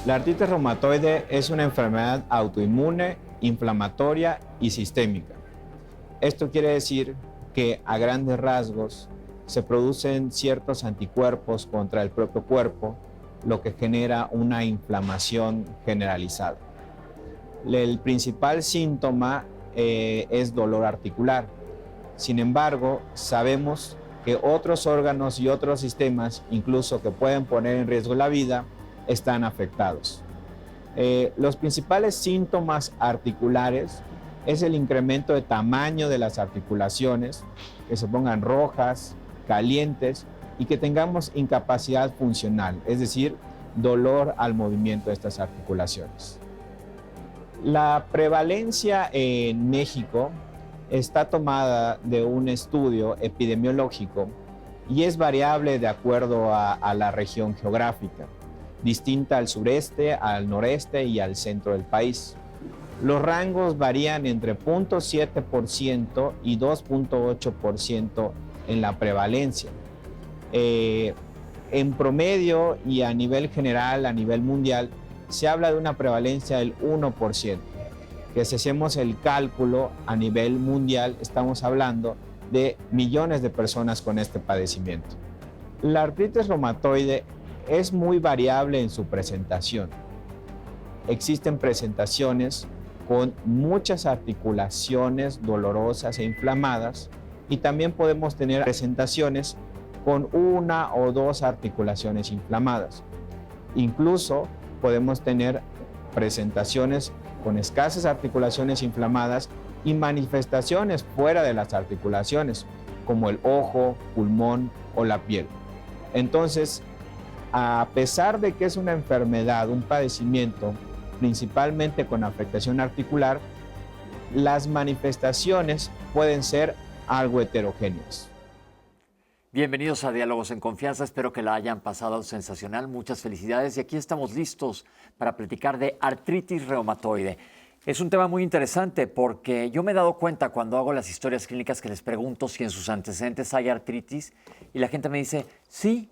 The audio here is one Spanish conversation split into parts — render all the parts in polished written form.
La artritis reumatoide es una enfermedad autoinmune, inflamatoria y sistémica. Esto quiere decir que a grandes rasgos se producen ciertos anticuerpos contra el propio cuerpo, lo que genera una inflamación generalizada. El principal síntoma es dolor articular. Sin embargo, sabemos que otros órganos y otros sistemas, incluso que pueden poner en riesgo la vida, están afectados. Los principales síntomas articulares es el incremento de tamaño de las articulaciones, que se pongan rojas, calientes y que tengamos incapacidad funcional, es decir, dolor al movimiento de estas articulaciones. La prevalencia en México está tomada de un estudio epidemiológico y es variable de acuerdo a la región geográfica, distinta al sureste, al noreste y al centro del país. Los rangos varían entre 0.7% y 2.8% en la prevalencia. En promedio y a nivel general, a nivel mundial, se habla de una prevalencia del 1%, que si hacemos el cálculo a nivel mundial, estamos hablando de millones de personas con este padecimiento. La artritis reumatoide es muy variable en su presentación. Existen presentaciones con muchas articulaciones dolorosas e inflamadas y también podemos tener presentaciones con una o dos articulaciones inflamadas. Incluso podemos tener presentaciones con escasas articulaciones inflamadas y manifestaciones fuera de las articulaciones, como el ojo, pulmón o la piel. Entonces, a pesar de que es una enfermedad, un padecimiento, principalmente con afectación articular, las manifestaciones pueden ser algo heterogéneas. Bienvenidos a Diálogos en Confianza, espero que la hayan pasado sensacional, muchas felicidades y aquí estamos listos para platicar de artritis reumatoide. Es un tema muy interesante porque yo me he dado cuenta cuando hago las historias clínicas que les pregunto si en sus antecedentes hay artritis y la gente me dice, sí,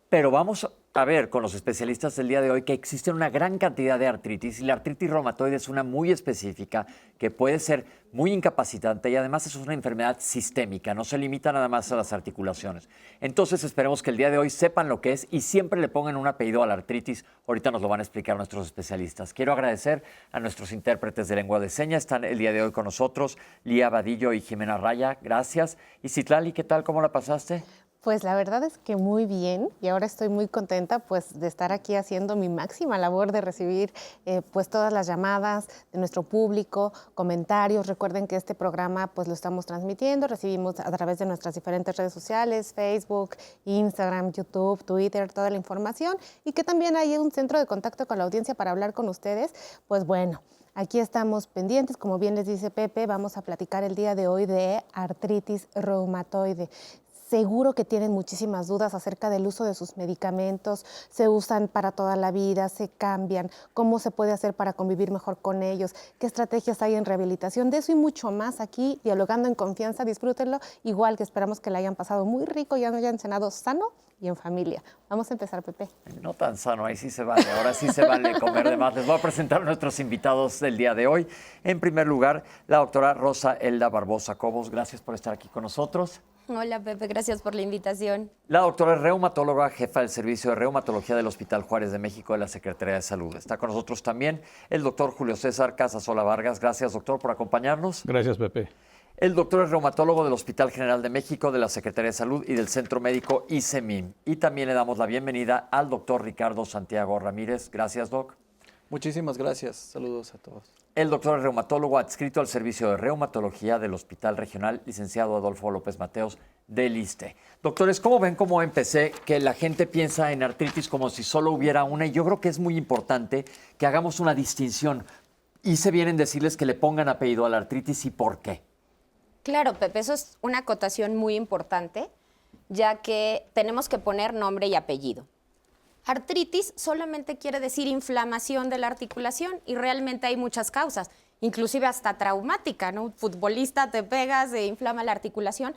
pero vamos a ver con los especialistas del día de hoy que existen una gran cantidad de artritis y la artritis reumatoide es una muy específica que puede ser muy incapacitante y además es una enfermedad sistémica, no se limita nada más a las articulaciones. Entonces esperemos que el día de hoy sepan lo que es y siempre le pongan un apellido a la artritis. Ahorita nos lo van a explicar nuestros especialistas. Quiero agradecer a nuestros intérpretes de lengua de señas, están el día de hoy con nosotros, Lía Vadillo y Jimena Raya, gracias. Y Citlali, ¿qué tal? ¿Cómo la pasaste? Pues la verdad es que muy bien y ahora estoy muy contenta pues de estar aquí haciendo mi máxima labor de recibir pues todas las llamadas de nuestro público, comentarios. Recuerden que este programa pues lo estamos transmitiendo, recibimos a través de nuestras diferentes redes sociales, Facebook, Instagram, YouTube, Twitter, toda la información y que también hay un centro de contacto con la audiencia para hablar con ustedes. Pues bueno, aquí estamos pendientes, como bien les dice Pepe, vamos a platicar el día de hoy de artritis reumatoide. Seguro que tienen muchísimas dudas acerca del uso de sus medicamentos, se usan para toda la vida, se cambian, cómo se puede hacer para convivir mejor con ellos, qué estrategias hay en rehabilitación, de eso y mucho más aquí, dialogando en confianza, disfrútenlo, igual que esperamos que la hayan pasado muy rico y hayan cenado sano y en familia. Vamos a empezar, Pepe. No tan sano, ahí sí se vale, ahora sí se vale comer de más. Les voy a presentar a nuestros invitados del día de hoy. En primer lugar, la doctora Rosa Elda Barbosa Cobos, gracias por estar aquí con nosotros. Hola Pepe, gracias por la invitación. La doctora es reumatóloga, jefa del Servicio de Reumatología del Hospital Juárez de México de la Secretaría de Salud. Está con nosotros también el doctor Julio César Casasola Vargas. Gracias, doctor, por acompañarnos. Gracias, Pepe. El doctor es reumatólogo del Hospital General de México de la Secretaría de Salud y del Centro Médico ICEMIM. Y también le damos la bienvenida al doctor Ricardo Santiago Ramírez. Gracias, doc. Muchísimas gracias. Saludos a todos. El doctor es reumatólogo adscrito al Servicio de Reumatología del Hospital Regional, licenciado Adolfo López Mateos, del ISSSTE. Doctores, ¿cómo ven cómo empecé? Que la gente piensa en artritis como si solo hubiera una, y yo creo que es muy importante que hagamos una distinción. Hice bien en decirles que le pongan apellido a la artritis y por qué. Claro, Pepe, eso es una acotación muy importante, ya que tenemos que poner nombre y apellido. Artritis solamente quiere decir inflamación de la articulación y realmente hay muchas causas, inclusive hasta traumática, ¿no? Un futbolista te pega, se inflama la articulación.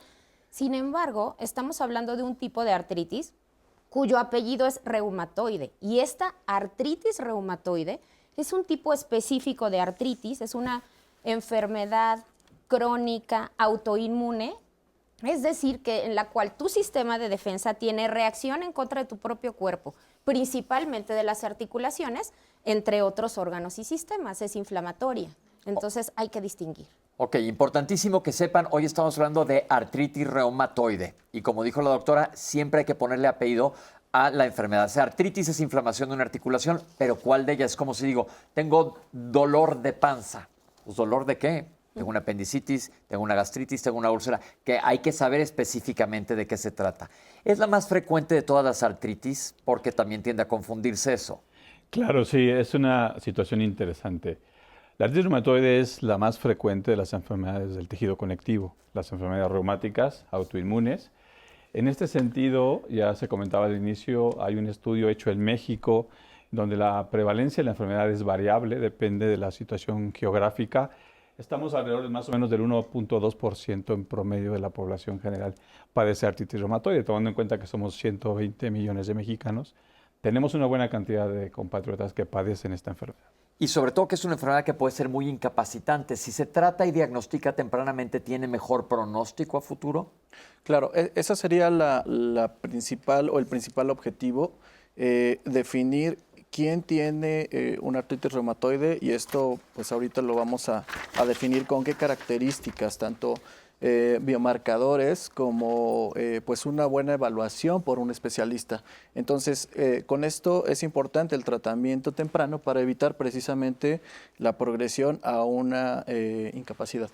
Sin embargo, estamos hablando de un tipo de artritis cuyo apellido es reumatoide. Y esta artritis reumatoide es un tipo específico de artritis, es una enfermedad crónica autoinmune, es decir, que en la cual tu sistema de defensa tiene reacción en contra de tu propio cuerpo, principalmente de las articulaciones, entre otros órganos y sistemas, es inflamatoria. Entonces hay que distinguir. Ok, importantísimo que sepan, hoy estamos hablando de artritis reumatoide y como dijo la doctora, siempre hay que ponerle apellido a la enfermedad. O sea, artritis es inflamación de una articulación, pero ¿cuál de ellas? Es como si digo, tengo dolor de panza. Pues, ¿dolor de qué? Tengo una apendicitis, tengo una gastritis, tengo una úlcera, que hay que saber específicamente de qué se trata. Es la más frecuente de todas las artritis porque también tiende a confundirse eso. Claro, sí, es una situación interesante. La artritis reumatoide es la más frecuente de las enfermedades del tejido conectivo, las enfermedades reumáticas autoinmunes. En este sentido, ya se comentaba al inicio, hay un estudio hecho en México donde la prevalencia de la enfermedad es variable, depende de la situación geográfica. Estamos alrededor de más o menos del 1.2% en promedio de la población general padece artritis reumatoide, tomando en cuenta que somos 120 millones de mexicanos. Tenemos una buena cantidad de compatriotas que padecen esta enfermedad. Y sobre todo que es una enfermedad que puede ser muy incapacitante. Si se trata y diagnostica tempranamente, ¿tiene mejor pronóstico a futuro? Claro, esa sería la principal o el principal objetivo, definir quién tiene una artritis reumatoide y esto pues ahorita lo vamos a definir con qué características, tanto biomarcadores como pues una buena evaluación por un especialista. Entonces, con esto es importante el tratamiento temprano para evitar precisamente la progresión a una incapacidad.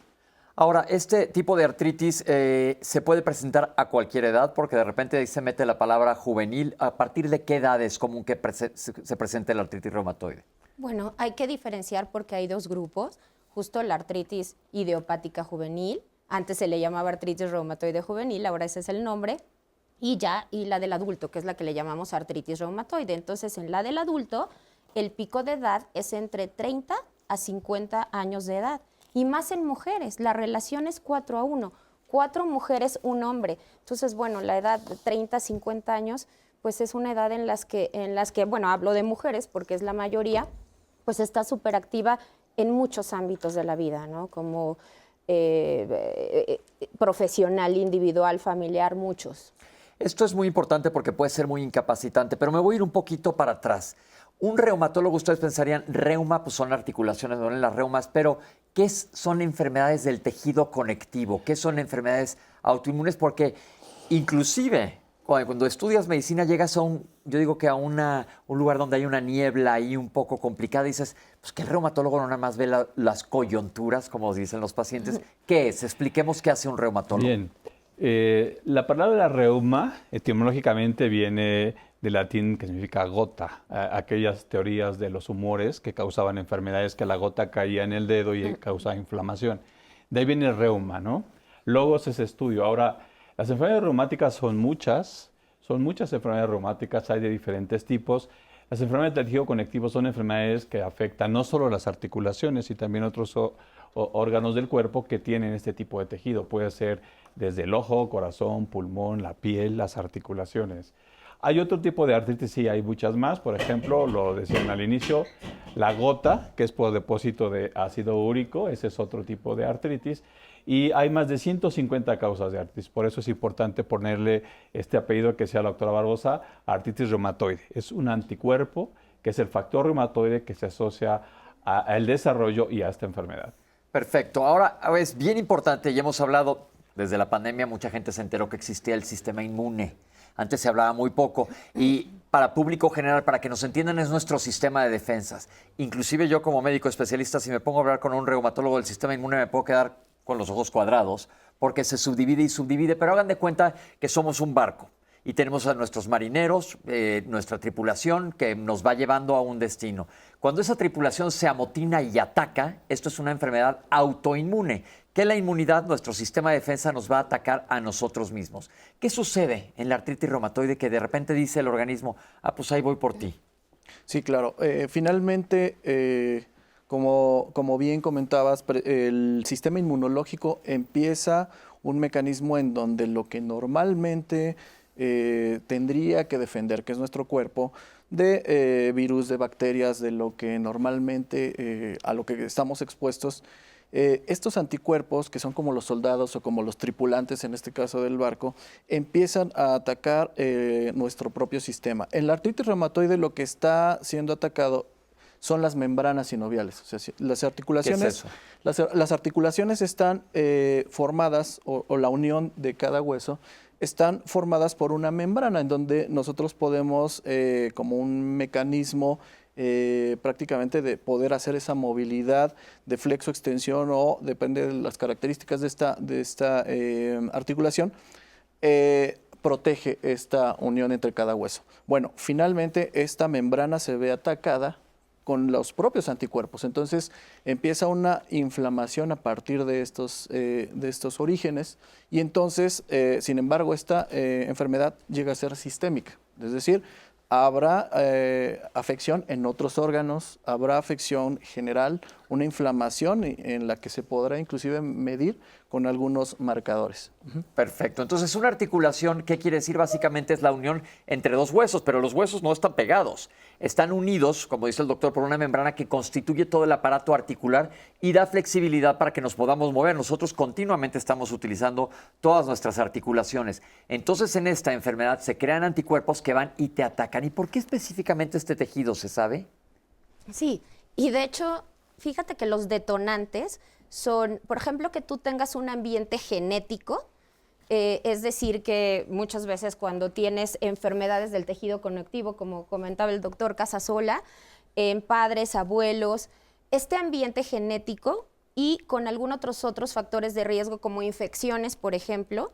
Ahora, este tipo de artritis se puede presentar a cualquier edad porque de repente ahí se mete la palabra juvenil. ¿A partir de qué edad es común que se presente la artritis reumatoide? Bueno, hay que diferenciar porque hay dos grupos, justo la artritis idiopática juvenil, antes se le llamaba artritis reumatoide juvenil, ahora ese es el nombre, y la del adulto, que es la que le llamamos artritis reumatoide. Entonces, en la del adulto, el pico de edad es entre 30 a 50 años de edad. Y más en mujeres, la relación es 4:1, 4 mujeres, 1 hombre. Entonces, bueno, la edad de 30 a 50 años, pues es una edad en las que, bueno, hablo de mujeres porque es la mayoría, pues está súper activa en muchos ámbitos de la vida, ¿no? Como profesional, individual, familiar, muchos. Esto es muy importante porque puede ser muy incapacitante, pero me voy a ir un poquito para atrás. Un reumatólogo, ustedes pensarían, reuma, pues son articulaciones, duelen las reumas, pero ¿qué son enfermedades del tejido conectivo? ¿Qué son enfermedades autoinmunes? Porque inclusive cuando estudias medicina llegas a un lugar donde hay una niebla ahí un poco complicada y dices, pues que el reumatólogo no nada más ve las coyunturas, como dicen los pacientes. ¿Qué es? Expliquemos qué hace un reumatólogo. Bien, la palabra reuma etimológicamente viene del latín que significa gota, aquellas teorías de los humores que causaban enfermedades que la gota caía en el dedo y causaba inflamación. De ahí viene el reuma, ¿no? Logos es estudio. Ahora, las enfermedades reumáticas son muchas enfermedades reumáticas, hay de diferentes tipos. Las enfermedades del tejido conectivo son enfermedades que afectan no solo las articulaciones, sino también otros órganos del cuerpo que tienen este tipo de tejido. Puede ser desde el ojo, corazón, pulmón, la piel, las articulaciones. Hay otro tipo de artritis, sí, hay muchas más. Por ejemplo, lo decían al inicio, la gota, que es por depósito de ácido úrico, ese es otro tipo de artritis. Y hay más de 150 causas de artritis. Por eso es importante ponerle este apellido que sea la doctora Barbosa, artritis reumatoide. Es un anticuerpo que es el factor reumatoide que se asocia al desarrollo y a esta enfermedad. Perfecto. Ahora es bien importante, ya hemos hablado, desde la pandemia mucha gente se enteró que existía el sistema inmune. Antes se hablaba muy poco y para público general, para que nos entiendan, es nuestro sistema de defensas. Inclusive yo como médico especialista, si me pongo a hablar con un reumatólogo del sistema inmune, me puedo quedar con los ojos cuadrados porque se subdivide y subdivide, pero hagan de cuenta que somos un barco y tenemos a nuestros marineros, nuestra tripulación que nos va llevando a un destino. Cuando esa tripulación se amotina y ataca, esto es una enfermedad autoinmune, que la inmunidad, nuestro sistema de defensa, nos va a atacar a nosotros mismos. ¿Qué sucede en la artritis reumatoide que de repente dice el organismo, pues ahí voy por ti? Sí, claro. Finalmente, como bien comentabas, el sistema inmunológico empieza un mecanismo en donde lo que normalmente tendría que defender, que es nuestro cuerpo, de virus, de bacterias, de lo que normalmente a lo que estamos expuestos. Estos anticuerpos, que son como los soldados o como los tripulantes en este caso del barco, empiezan a atacar nuestro propio sistema. En la artritis reumatoide lo que está siendo atacado son las membranas sinoviales. O sea, las articulaciones, ¿Qué es eso? las articulaciones están formadas, o la unión de cada hueso, están formadas por una membrana en donde nosotros podemos, como un mecanismo prácticamente de poder hacer esa movilidad de flexo, extensión o depende de las características de esta articulación, protege esta unión entre cada hueso. Bueno, finalmente esta membrana se ve atacada con los propios anticuerpos. Entonces empieza una inflamación a partir de estos orígenes y entonces, sin embargo, esta enfermedad llega a ser sistémica. Es decir, habrá afección en otros órganos, habrá afección general, una inflamación en la que se podrá inclusive medir con algunos marcadores. Perfecto. Entonces, una articulación, ¿qué quiere decir? Básicamente es la unión entre dos huesos, pero los huesos no están pegados. Están unidos, como dice el doctor, por una membrana que constituye todo el aparato articular y da flexibilidad para que nos podamos mover. Nosotros continuamente estamos utilizando todas nuestras articulaciones. Entonces, en esta enfermedad se crean anticuerpos que van y te atacan. ¿Y por qué específicamente este tejido, se sabe? Sí, y de hecho, fíjate que los detonantes son, por ejemplo, que tú tengas un ambiente genético, es decir, que muchas veces cuando tienes enfermedades del tejido conectivo, como comentaba el doctor Casasola, en padres, abuelos, este ambiente genético y con algunos otros factores de riesgo como infecciones, por ejemplo,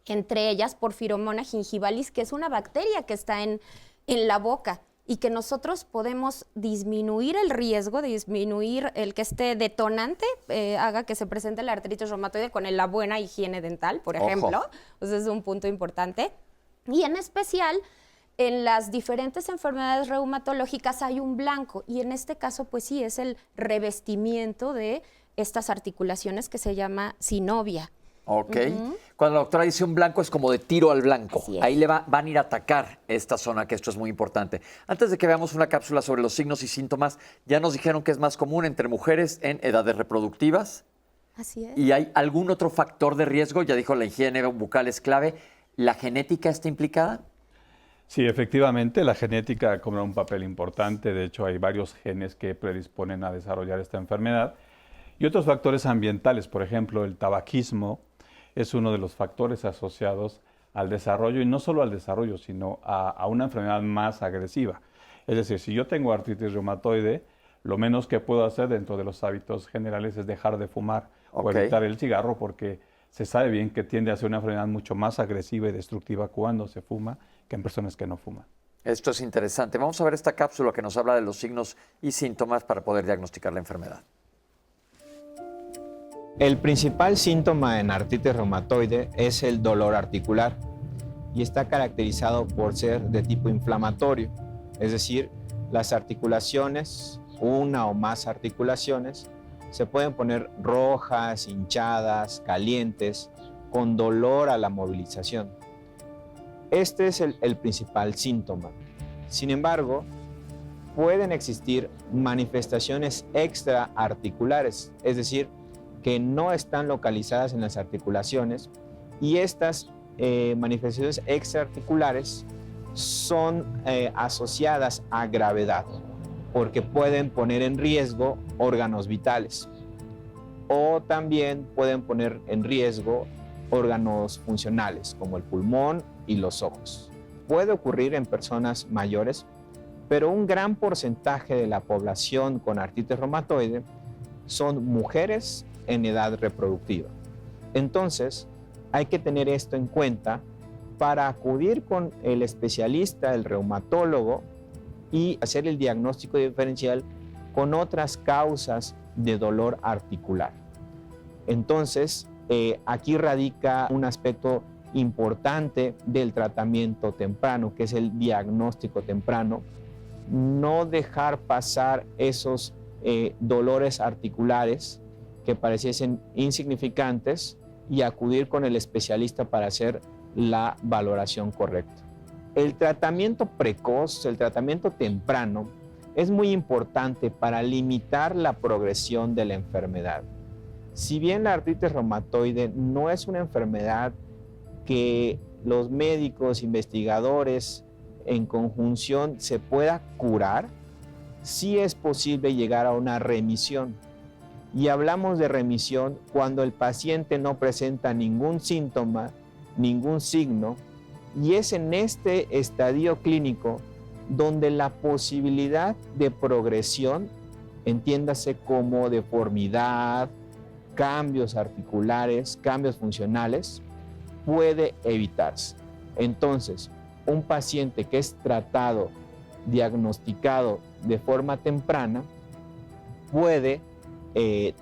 entre ellas Porphyromonas gingivalis, que es una bacteria que está en la boca y que nosotros podemos disminuir el riesgo, disminuir el que este detonante haga que se presente la artritis reumatoide con la buena higiene dental, por ejemplo. Entonces es un punto importante. Y en especial, en las diferentes enfermedades reumatológicas hay un blanco y en este caso, pues sí, es el revestimiento de estas articulaciones que se llama synovia. Ok. Cuando la doctora dice un blanco es como de tiro al blanco. Ahí le van a ir a atacar esta zona, que esto es muy importante. Antes de que veamos una cápsula sobre los signos y síntomas, ya nos dijeron que es más común entre mujeres en edades reproductivas. Así es. ¿Y hay algún otro factor de riesgo? Ya dijo, la higiene bucal es clave. ¿La genética está implicada? Sí, efectivamente, la genética cobra un papel importante. De hecho, hay varios genes que predisponen a desarrollar esta enfermedad. Y otros factores ambientales, por ejemplo, el tabaquismo es uno de los factores asociados al desarrollo, y no solo al desarrollo, sino a una enfermedad más agresiva. Es decir, si yo tengo artritis reumatoide, lo menos que puedo hacer dentro de los hábitos generales es dejar de fumar o evitar el cigarro, porque se sabe bien que tiende a ser una enfermedad mucho más agresiva y destructiva cuando se fuma que en personas que no fuman. Esto es interesante. Vamos a ver esta cápsula que nos habla de los signos y síntomas para poder diagnosticar la enfermedad. El principal síntoma en artritis reumatoide es el dolor articular y está caracterizado por ser de tipo inflamatorio, es decir, las articulaciones, una o más articulaciones, se pueden poner rojas, hinchadas, calientes, con dolor a la movilización. Este es el principal síntoma. Sin embargo, pueden existir manifestaciones extraarticulares, es decir, que no están localizadas en las articulaciones, y estas manifestaciones extraarticulares son asociadas a gravedad, porque pueden poner en riesgo órganos vitales o también pueden poner en riesgo órganos funcionales como el pulmón y los ojos. Puede ocurrir en personas mayores, pero un gran porcentaje de la población con artritis reumatoide son mujeres en edad reproductiva. Entonces, hay que tener esto en cuenta para acudir con el especialista, el reumatólogo, y hacer el diagnóstico diferencial con otras causas de dolor articular. Entonces, aquí radica un aspecto importante del tratamiento temprano, que es el diagnóstico temprano. No dejar pasar esos dolores articulares que pareciesen insignificantes y acudir con el especialista para hacer la valoración correcta. El tratamiento precoz, el tratamiento temprano, es muy importante para limitar la progresión de la enfermedad. Si bien la artritis reumatoide no es una enfermedad que los médicos, investigadores, en conjunción se pueda curar, sí es posible llegar a una remisión. Y hablamos de remisión cuando el paciente no presenta ningún síntoma, ningún signo, y es en este estadio clínico donde la posibilidad de progresión, entiéndase como deformidad, cambios articulares, cambios funcionales, puede evitarse. Entonces, un paciente que es tratado, diagnosticado de forma temprana, puede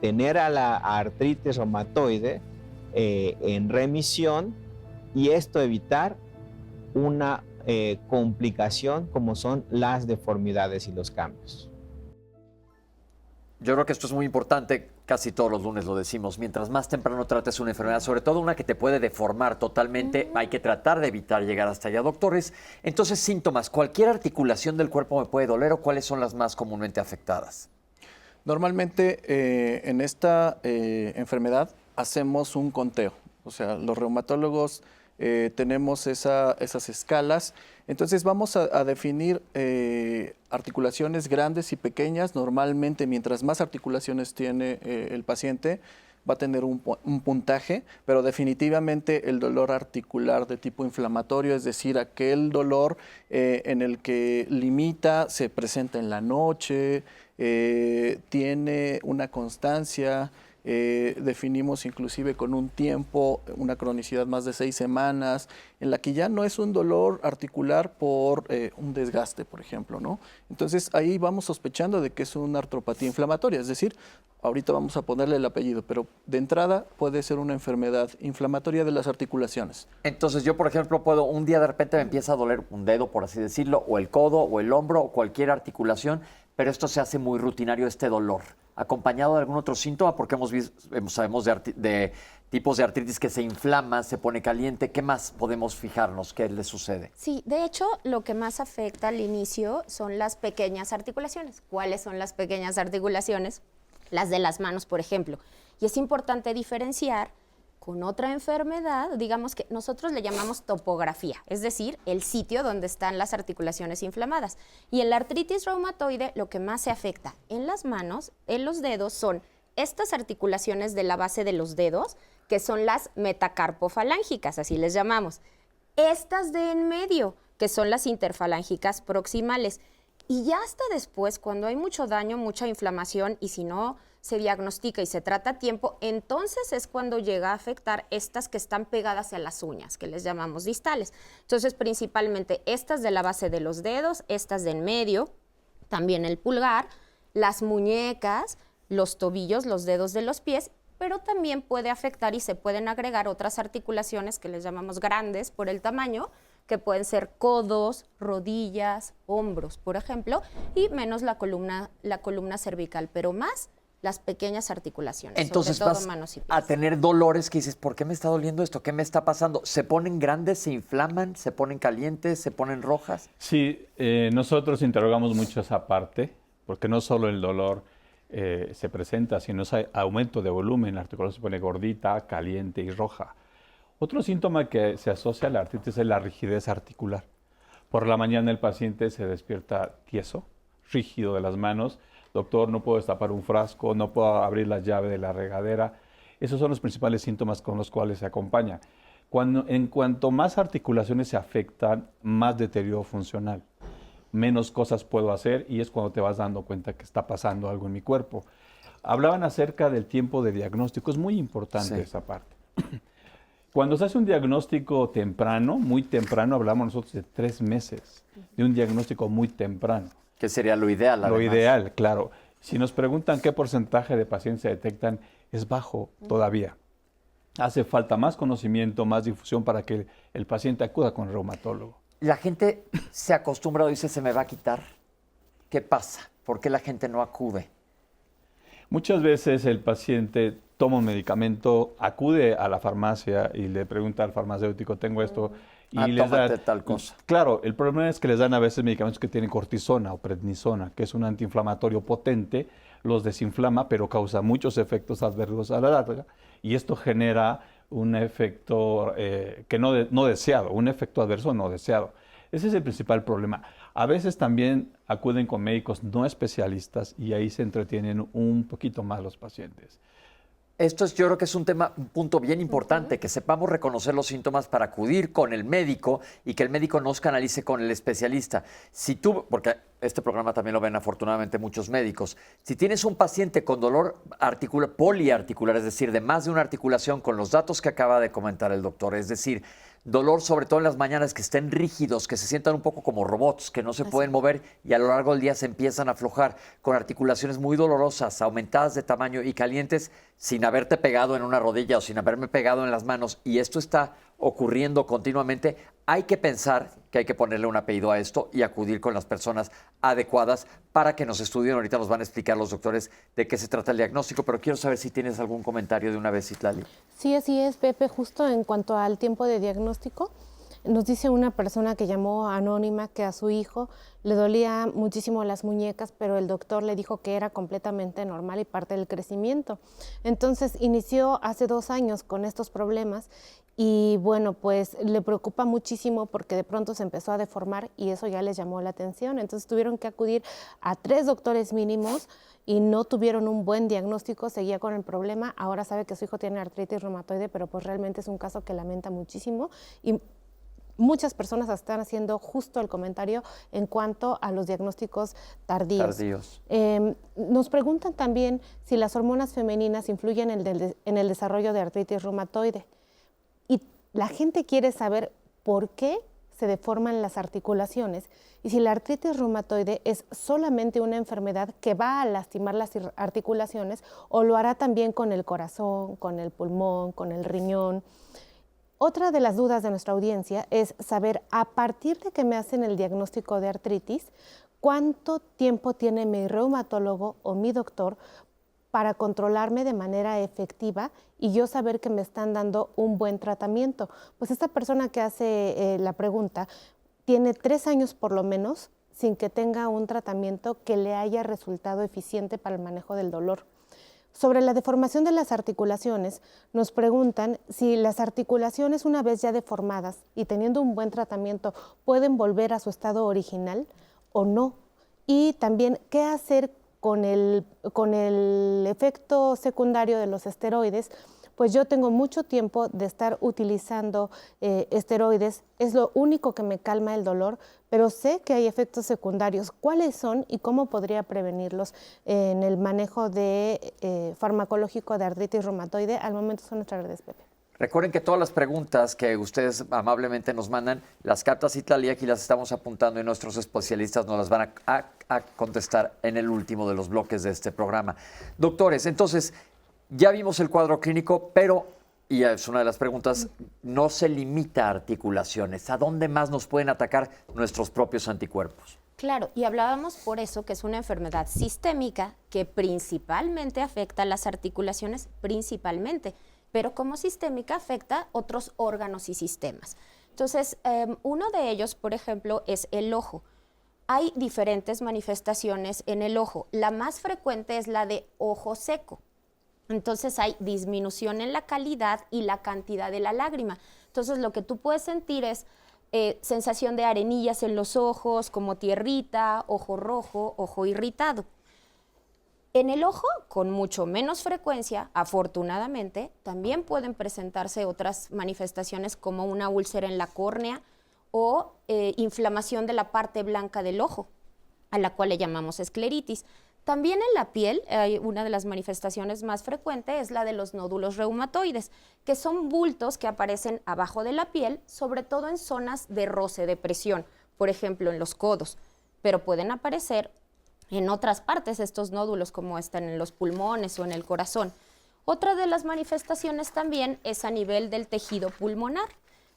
tener a la artritis reumatoide en remisión y esto evitar una complicación como son las deformidades y los cambios. Yo creo que esto es muy importante, casi todos los lunes lo decimos, mientras más temprano trates una enfermedad, sobre todo una que te puede deformar totalmente, hay que tratar de evitar llegar hasta allá. Doctores, entonces síntomas, ¿cualquier articulación del cuerpo me puede doler o cuáles son las más comúnmente afectadas? Normalmente en esta enfermedad hacemos un conteo, o sea, los reumatólogos tenemos esas escalas, entonces vamos a definir articulaciones grandes y pequeñas. Normalmente mientras más articulaciones tiene el paciente va a tener un puntaje, pero definitivamente el dolor articular de tipo inflamatorio, es decir, aquel dolor en el que limita, se presenta en la noche, tiene una constancia, definimos inclusive con un tiempo, una cronicidad más de 6 semanas, en la que ya no es un dolor articular por un desgaste, por ejemplo, ¿no? Entonces ahí vamos sospechando de que es una artropatía inflamatoria, es decir, ahorita vamos a ponerle el apellido, pero de entrada puede ser una enfermedad inflamatoria de las articulaciones. Entonces yo, por ejemplo, puedo, un día de repente me empieza a doler un dedo, por así decirlo, o el codo, o el hombro, o cualquier articulación, pero esto se hace muy rutinario, este dolor, acompañado de algún otro síntoma, porque sabemos de tipos de artritis que se inflama, se pone caliente. ¿Qué más podemos fijarnos? ¿Qué le sucede? Sí, de hecho, lo que más afecta al inicio son las pequeñas articulaciones. ¿Cuáles son las pequeñas articulaciones? Las de las manos, por ejemplo. Y es importante diferenciar con otra enfermedad, digamos que nosotros le llamamos topografía, es decir, el sitio donde están las articulaciones inflamadas. Y en la artritis reumatoide lo que más se afecta en las manos, en los dedos, son estas articulaciones de la base de los dedos, que son las metacarpofalángicas, así les llamamos. Estas de en medio, que son las interfalángicas proximales. Y ya hasta después, cuando hay mucho daño, mucha inflamación, y si no se diagnostica y se trata a tiempo, entonces es cuando llega a afectar estas que están pegadas a las uñas, que les llamamos distales. Entonces, principalmente estas de la base de los dedos, estas de en medio, también el pulgar, las muñecas, los tobillos, los dedos de los pies, pero también puede afectar y se pueden agregar otras articulaciones que les llamamos grandes por el tamaño, que pueden ser codos, rodillas, hombros, por ejemplo, y menos la columna cervical, pero más las pequeñas articulaciones, entonces sobre todo vas manos y pies. a tener dolores que dices, ¿por qué me está doliendo esto? ¿Qué me está pasando? ¿Se ponen grandes, se inflaman, se ponen calientes, se ponen rojas? Sí, nosotros interrogamos mucho esa parte, porque no solo el dolor se presenta, sino ese aumento de volumen, la articulación se pone gordita, caliente y roja. Otro síntoma que se asocia a la artritis es la rigidez articular. Por la mañana el paciente se despierta tieso, rígido de las manos. Doctor, no puedo destapar un frasco, no puedo abrir la llave de la regadera. Esos son los principales síntomas con los cuales se acompaña. En cuanto más articulaciones se afectan, más deterioro funcional. Menos cosas puedo hacer y es cuando te vas dando cuenta que está pasando algo en mi cuerpo. Hablaban acerca del tiempo de diagnóstico, es muy importante esa parte. Cuando se hace un diagnóstico temprano, muy temprano, hablamos nosotros de 3 meses, de un diagnóstico muy temprano. ¿Qué sería lo ideal? Lo ideal, claro. Si nos preguntan qué porcentaje de pacientes se detectan, es bajo todavía. Hace falta más conocimiento, más difusión para que el paciente acuda con el reumatólogo. La gente se acostumbra o dice, ¿se me va a quitar? ¿Qué pasa? ¿Por qué la gente no acude? Muchas veces el paciente toma un medicamento, acude a la farmacia y le pregunta al farmacéutico, tengo esto, y les tómate da tal cosa. Claro, el problema es que les dan a veces medicamentos que tienen cortisona o prednisona, que es un antiinflamatorio potente, los desinflama, pero causa muchos efectos adversos a la larga, y esto genera un efecto que no deseado, un efecto adverso no deseado. Ese es el principal problema. A veces también acuden con médicos no especialistas y ahí se entretienen un poquito más los pacientes. Yo creo que es un punto bien importante, que sepamos reconocer los síntomas para acudir con el médico y que el médico nos canalice con el especialista. Porque este programa también lo ven afortunadamente muchos médicos, si tienes un paciente con dolor poliarticular, es decir, de más de una articulación con los datos que acaba de comentar el doctor, es decir, dolor sobre todo en las mañanas, que estén rígidos, que se sientan un poco como robots, que no se pueden mover y a lo largo del día se empiezan a aflojar, con articulaciones muy dolorosas, aumentadas de tamaño y calientes, sin haberte pegado en una rodilla o sin haberme pegado en las manos, y esto está ocurriendo continuamente, hay que pensar que hay que ponerle un apellido a esto y acudir con las personas adecuadas para que nos estudien. Ahorita nos van a explicar los doctores de qué se trata el diagnóstico, pero quiero saber si tienes algún comentario de una vez, Citlali. Sí, así es, Pepe. Justo en cuanto al tiempo de diagnóstico, nos dice una persona que llamó anónima que a su hijo le dolía muchísimo las muñecas, pero el doctor le dijo que era completamente normal y parte del crecimiento. Entonces inició hace 2 años con estos problemas y bueno, pues le preocupa muchísimo porque de pronto se empezó a deformar y eso ya les llamó la atención. Entonces tuvieron que acudir a 3 doctores mínimos y no tuvieron un buen diagnóstico, seguía con el problema. Ahora sabe que su hijo tiene artritis reumatoide, pero pues realmente es un caso que lamenta muchísimo y muchas personas están haciendo justo el comentario en cuanto a los diagnósticos tardíos. Nos preguntan también si las hormonas femeninas influyen en el desarrollo de artritis reumatoide. Y la gente quiere saber por qué se deforman las articulaciones y si la artritis reumatoide es solamente una enfermedad que va a lastimar las articulaciones o lo hará también con el corazón, con el pulmón, con el riñón. Otra de las dudas de nuestra audiencia es saber, a partir de que me hacen el diagnóstico de artritis, ¿cuánto tiempo tiene mi reumatólogo o mi doctor para controlarme de manera efectiva y yo saber que me están dando un buen tratamiento? Pues esta persona que hace la pregunta tiene 3 años por lo menos sin que tenga un tratamiento que le haya resultado eficiente para el manejo del dolor. Sobre la deformación de las articulaciones, nos preguntan si las articulaciones, una vez ya deformadas y teniendo un buen tratamiento, pueden volver a su estado original o no. Y también, ¿qué hacer con el efecto secundario de los esteroides? Pues yo tengo mucho tiempo de estar utilizando esteroides, es lo único que me calma el dolor, pero sé que hay efectos secundarios. ¿Cuáles son y cómo podría prevenirlos en el manejo de farmacológico de artritis reumatoide? Al momento son nuestras redes, Pepe. Recuerden que todas las preguntas que ustedes amablemente nos mandan, las capta Citlali, aquí las estamos apuntando y nuestros especialistas nos las van a contestar en el último de los bloques de este programa. Doctores, entonces, ya vimos el cuadro clínico, pero, y es una de las preguntas, no se limita a articulaciones. ¿A dónde más nos pueden atacar nuestros propios anticuerpos? Claro, y hablábamos por eso que es una enfermedad sistémica que principalmente afecta a las articulaciones, principalmente, pero como sistémica afecta otros órganos y sistemas. Entonces, uno de ellos, por ejemplo, es el ojo. Hay diferentes manifestaciones en el ojo. La más frecuente es la de ojo seco. Entonces hay disminución en la calidad y la cantidad de la lágrima. Entonces lo que tú puedes sentir es sensación de arenillas en los ojos, como tierrita, ojo rojo, ojo irritado. En el ojo, con mucho menos frecuencia, afortunadamente, también pueden presentarse otras manifestaciones como una úlcera en la córnea o inflamación de la parte blanca del ojo, a la cual le llamamos escleritis. También en la piel, una de las manifestaciones más frecuentes es la de los nódulos reumatoides, que son bultos que aparecen abajo de la piel, sobre todo en zonas de roce, de presión, por ejemplo, en los codos, pero pueden aparecer en otras partes estos nódulos, como están en los pulmones o en el corazón. Otra de las manifestaciones también es a nivel del tejido pulmonar,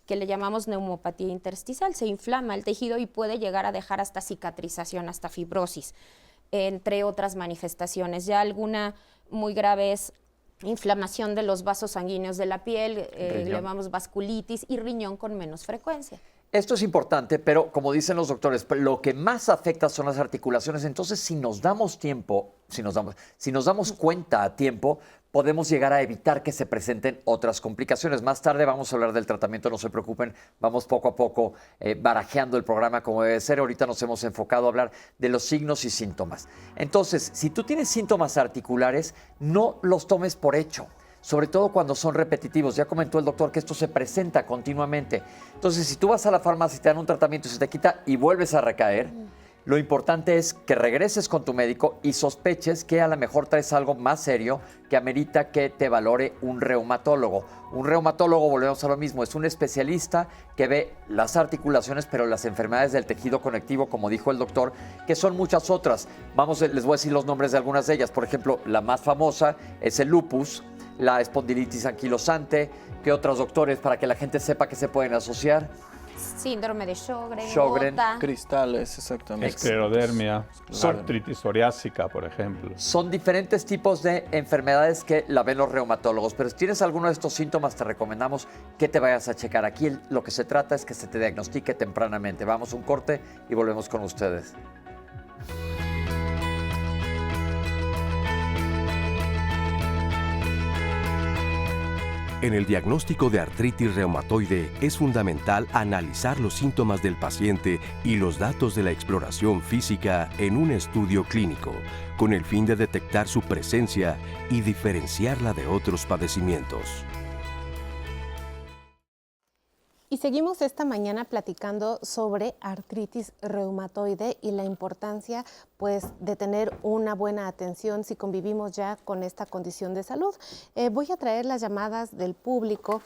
que le llamamos neumopatía intersticial. Se inflama el tejido y puede llegar a dejar hasta cicatrización, hasta fibrosis, entre otras manifestaciones. Ya alguna muy grave es inflamación de los vasos sanguíneos de la piel, le llamamos vasculitis, y riñón con menos frecuencia. Esto es importante, pero como dicen los doctores, lo que más afecta son las articulaciones. Entonces, si nos damos tiempo, si nos damos cuenta a tiempo, podemos llegar a evitar que se presenten otras complicaciones. Más tarde vamos a hablar del tratamiento, no se preocupen, vamos poco a poco barajeando el programa como debe ser. Ahorita nos hemos enfocado a hablar de los signos y síntomas. Entonces, si tú tienes síntomas articulares, no los tomes por hecho, sobre todo cuando son repetitivos. Ya comentó el doctor que esto se presenta continuamente. Entonces, si tú vas a la farmacia y te dan un tratamiento y se te quita y vuelves a recaer, lo importante es que regreses con tu médico y sospeches que a lo mejor traes algo más serio que amerita que te valore un reumatólogo. Un reumatólogo, volvemos a lo mismo, es un especialista que ve las articulaciones, pero las enfermedades del tejido conectivo, como dijo el doctor, que son muchas otras. Les voy a decir los nombres de algunas de ellas. Por ejemplo, la más famosa es el lupus, la espondilitis anquilosante. ¿Qué otros, doctores, para que la gente sepa que se pueden asociar? Síndrome de Sjögren, Sjögren. Cristales, exactamente. Esclerodermia, artritis psoriásica, por ejemplo. Son diferentes tipos de enfermedades que la ven los reumatólogos, pero si tienes alguno de estos síntomas, te recomendamos que te vayas a checar. Aquí lo que se trata es que se te diagnostique tempranamente. Vamos a un corte y volvemos con ustedes. En el diagnóstico de artritis reumatoide es fundamental analizar los síntomas del paciente y los datos de la exploración física en un estudio clínico, con el fin de detectar su presencia y diferenciarla de otros padecimientos. Y seguimos esta mañana platicando sobre artritis reumatoide y la importancia, pues, de tener una buena atención si convivimos ya con esta condición de salud. Voy a traer las llamadas del público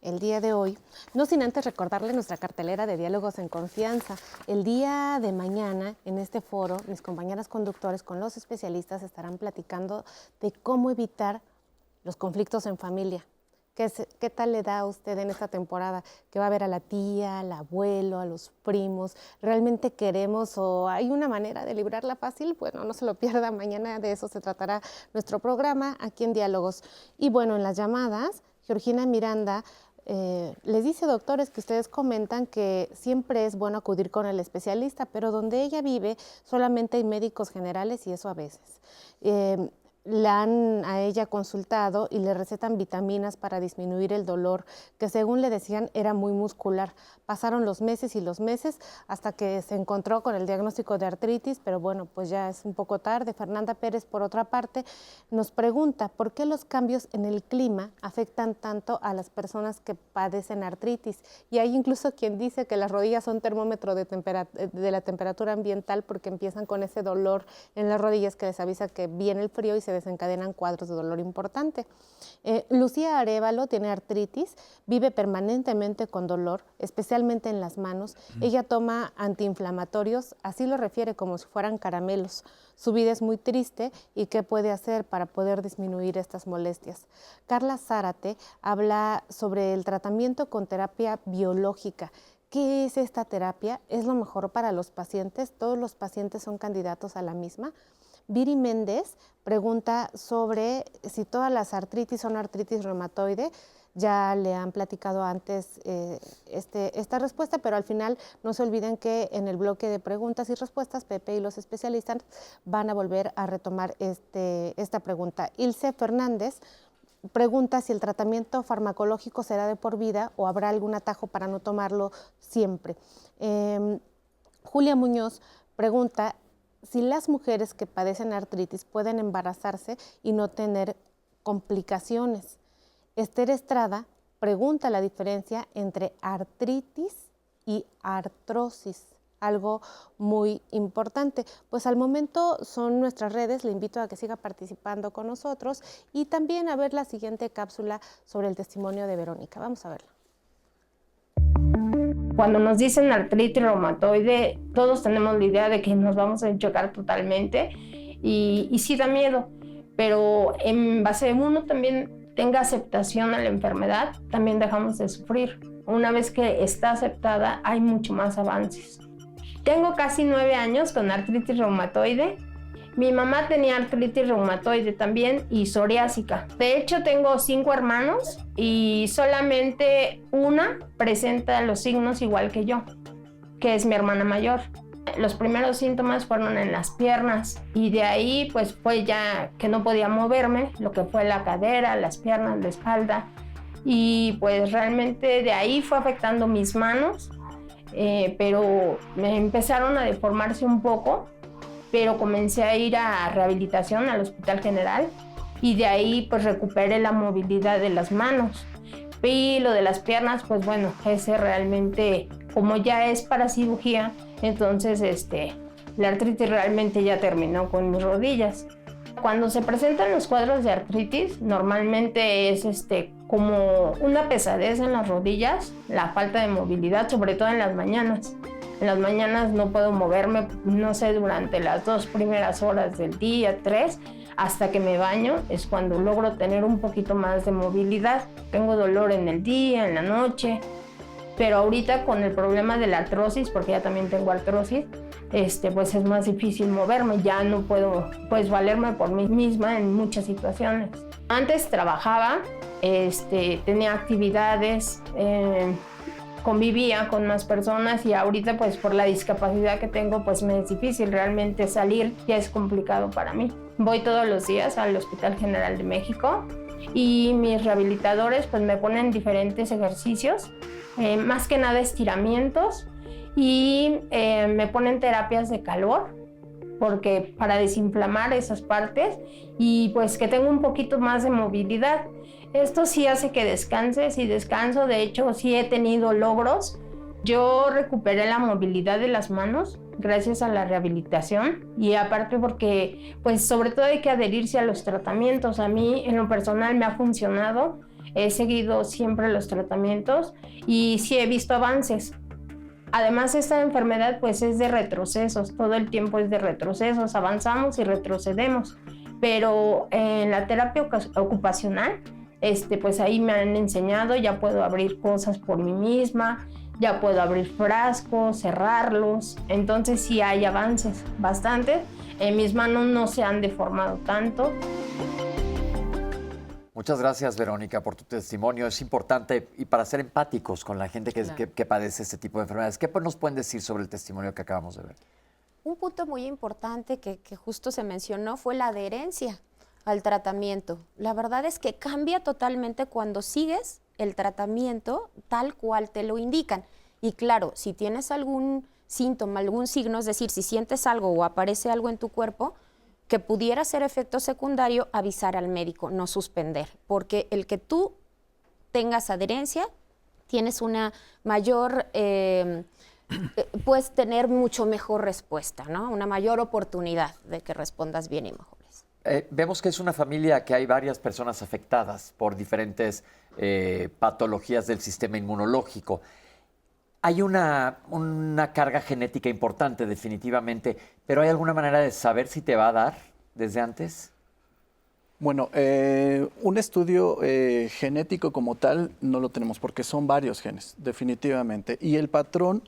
el día de hoy, no sin antes recordarle nuestra cartelera de Diálogos en Confianza. El día de mañana, en este foro, mis compañeras conductores con los especialistas estarán platicando de cómo evitar los conflictos en familia. ¿Qué tal le da a usted en esta temporada? ¿Que va a ver a la tía, al abuelo, a los primos? ¿Realmente queremos o hay una manera de librarla fácil? Bueno, no se lo pierda, mañana de eso se tratará nuestro programa aquí en Diálogos. Y bueno, en las llamadas, Georgina Miranda les dice, doctores, que ustedes comentan que siempre es bueno acudir con el especialista, pero donde ella vive solamente hay médicos generales y eso a veces. La han a ella consultado y le recetan vitaminas para disminuir el dolor, que según le decían era muy muscular. Pasaron los meses y los meses hasta que se encontró con el diagnóstico de artritis, pero bueno, pues ya es un poco tarde. Fernanda Pérez, por otra parte, nos pregunta por qué los cambios en el clima afectan tanto a las personas que padecen artritis. Y hay incluso quien dice que las rodillas son termómetro de la temperatura ambiental porque empiezan con ese dolor en las rodillas que les avisa que viene el frío y se desencadenan cuadros de dolor importante. Lucía Arévalo tiene artritis, vive permanentemente con dolor, especialmente en las manos. Ella toma antiinflamatorios, así lo refiere, como si fueran caramelos. Su vida es muy triste y qué puede hacer para poder disminuir estas molestias. Carla Zárate habla sobre el tratamiento con terapia biológica. ¿Qué es esta terapia? ¿Es lo mejor para los pacientes? ¿Todos los pacientes son candidatos a la misma? Viri Méndez pregunta sobre si todas las artritis son artritis reumatoide. Ya le han platicado antes esta respuesta, pero al final no se olviden que en el bloque de preguntas y respuestas, Pepe y los especialistas van a volver a retomar esta pregunta. Ilse Fernández pregunta si el tratamiento farmacológico será de por vida o habrá algún atajo para no tomarlo siempre. Julia Muñoz pregunta si las mujeres que padecen artritis pueden embarazarse y no tener complicaciones. Esther Estrada pregunta la diferencia entre artritis y artrosis, algo muy importante. Pues al momento son nuestras redes, le invito a que siga participando con nosotros y también a ver la siguiente cápsula sobre el testimonio de Verónica. Vamos a verla. Cuando nos dicen artritis reumatoide, todos tenemos la idea de que nos vamos a chocar totalmente y sí da miedo, pero en base a uno también tenga aceptación a la enfermedad, también dejamos de sufrir. Una vez que está aceptada, hay mucho más avances. Tengo casi 9 años con artritis reumatoide Mi mamá tenía artritis reumatoide también y psoriásica. De hecho, tengo 5 hermanos y solamente una presenta los signos igual que yo, que es mi hermana mayor. Los primeros síntomas fueron en las piernas y de ahí pues fue ya que no podía moverme, lo que fue la cadera, las piernas, la espalda, y pues realmente de ahí fue afectando mis manos, pero me empezaron a deformarse un poco, pero comencé a ir a rehabilitación al Hospital General y de ahí pues recuperé la movilidad de las manos. Y lo de las piernas, pues bueno, ese realmente, como ya es para cirugía, entonces la artritis realmente ya terminó con mis rodillas. Cuando se presentan los cuadros de artritis, normalmente es como una pesadez en las rodillas, la falta de movilidad, sobre todo en las mañanas. En las mañanas no puedo moverme, no sé, durante las 2 primeras horas del día, 3, hasta que me baño, es cuando logro tener un poquito más de movilidad. Tengo dolor en el día, en la noche, pero ahorita con el problema de la artrosis, porque ya también tengo artrosis, pues es más difícil moverme, ya no puedo pues valerme por mí misma en muchas situaciones. Antes trabajaba, tenía actividades, convivía con más personas y ahorita pues por la discapacidad que tengo pues me es difícil realmente salir, ya es complicado para mí. Voy todos los días al Hospital General de México y mis rehabilitadores pues me ponen diferentes ejercicios, más que nada estiramientos y me ponen terapias de calor porque para desinflamar esas partes y pues que tengo un poquito más de movilidad. Esto sí hace que descanse, sí descanso, de hecho sí he tenido logros. Yo recuperé la movilidad de las manos gracias a la rehabilitación y aparte porque pues sobre todo hay que adherirse a los tratamientos. A mí en lo personal me ha funcionado, he seguido siempre los tratamientos y sí he visto avances. Además esta enfermedad pues es de retrocesos, todo el tiempo es de retrocesos, avanzamos y retrocedemos, pero en la terapia ocupacional pues ahí me han enseñado, ya puedo abrir cosas por mí misma, ya puedo abrir frascos, cerrarlos, entonces sí hay avances bastante. Mis manos no se han deformado tanto. Muchas gracias, Verónica, por tu testimonio. Es importante y para ser empáticos con la gente que padece este tipo de enfermedades. ¿Qué nos pueden decir sobre el testimonio que acabamos de ver? Un punto muy importante que justo se mencionó fue la adherencia al tratamiento. La verdad es que cambia totalmente cuando sigues el tratamiento tal cual te lo indican. Y claro, si tienes algún síntoma, algún signo, es decir, si sientes algo o aparece algo en tu cuerpo que pudiera ser efecto secundario, avisar al médico, no suspender, porque el que tú tengas adherencia, tienes una mayor, puedes tener mucho mejor respuesta, ¿no? Una mayor oportunidad de que respondas bien y mejor. Vemos que es una familia que hay varias personas afectadas por diferentes patologías del sistema inmunológico. Hay una carga genética importante, definitivamente, pero ¿hay alguna manera de saber si te va a dar desde antes? Bueno, un estudio genético como tal no lo tenemos porque son varios genes, definitivamente. Y el patrón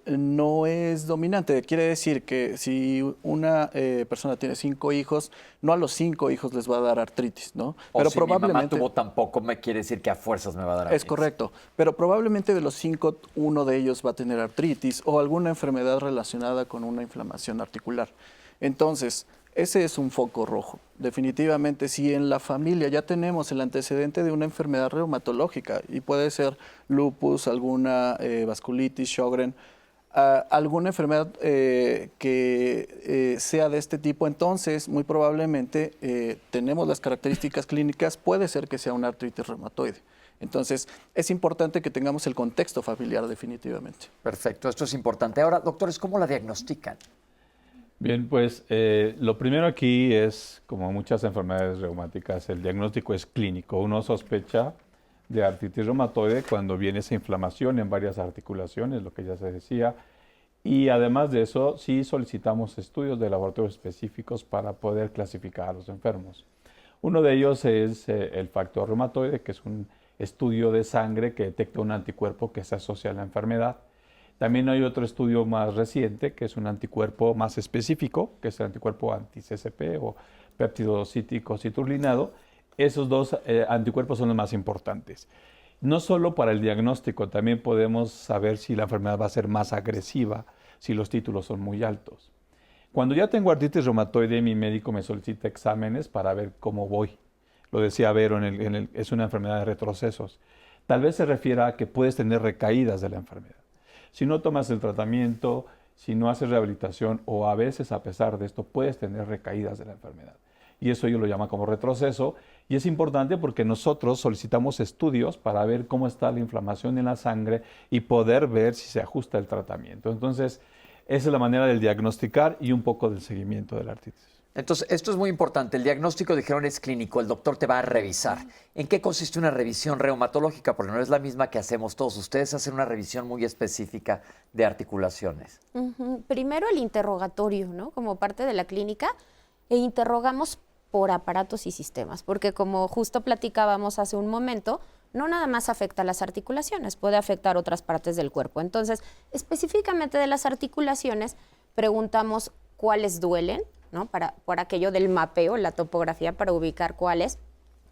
no es dominante. Quiere decir que si una persona tiene 5 hijos, no a los 5 hijos les va a dar artritis, ¿no? Pero si probablemente mi mamá tuvo tampoco me quiere decir que a fuerzas me va a dar artritis. Es correcto, pero probablemente de los 5, uno de ellos va a tener artritis o alguna enfermedad relacionada con una inflamación articular. Entonces, ese es un foco rojo. Definitivamente, si en la familia ya tenemos el antecedente de una enfermedad reumatológica, y puede ser lupus, alguna vasculitis, Sjögren, alguna enfermedad que sea de este tipo, entonces muy probablemente tenemos las características clínicas, puede ser que sea una artritis reumatoide. Entonces, es importante que tengamos el contexto familiar definitivamente. Perfecto, esto es importante. Ahora, doctores, ¿cómo la diagnostican? Bien, pues lo primero aquí es, como muchas enfermedades reumáticas, el diagnóstico es clínico. Uno sospecha de artritis reumatoide cuando viene esa inflamación en varias articulaciones, lo que ya se decía. Y además de eso, sí solicitamos estudios de laboratorio específicos para poder clasificar a los enfermos. Uno de ellos es el factor reumatoide, que es un estudio de sangre que detecta un anticuerpo que se asocia a la enfermedad. También hay otro estudio más reciente, que es un anticuerpo más específico, que es el anticuerpo anti-CCP o péptido cítrico citrullinado. Esos dos anticuerpos son los más importantes. No solo para el diagnóstico, también podemos saber si la enfermedad va a ser más agresiva, si los títulos son muy altos. Cuando ya tengo artritis reumatoide, mi médico me solicita exámenes para ver cómo voy. Lo decía Vero, es una enfermedad de retrocesos. Tal vez se refiera a que puedes tener recaídas de la enfermedad. Si no tomas el tratamiento, si no haces rehabilitación o a veces a pesar de esto puedes tener recaídas de la enfermedad. Y eso yo lo llamo como retroceso y es importante porque nosotros solicitamos estudios para ver cómo está la inflamación en la sangre y poder ver si se ajusta el tratamiento. Entonces, esa es la manera del diagnosticar y un poco del seguimiento de la artritis. Entonces, esto es muy importante. El diagnóstico, dijeron, es clínico. El doctor te va a revisar. ¿En qué consiste una revisión reumatológica? Porque no es la misma que hacemos todos. Ustedes hacen una revisión muy específica de articulaciones. Primero el interrogatorio, ¿no? Como parte de la clínica, e interrogamos por aparatos y sistemas, porque como justo platicábamos hace un momento, no nada más afecta a las articulaciones, puede afectar otras partes del cuerpo. Entonces, específicamente de las articulaciones, preguntamos cuáles duelen, ¿no? Por aquello del mapeo, la topografía para ubicar cuáles,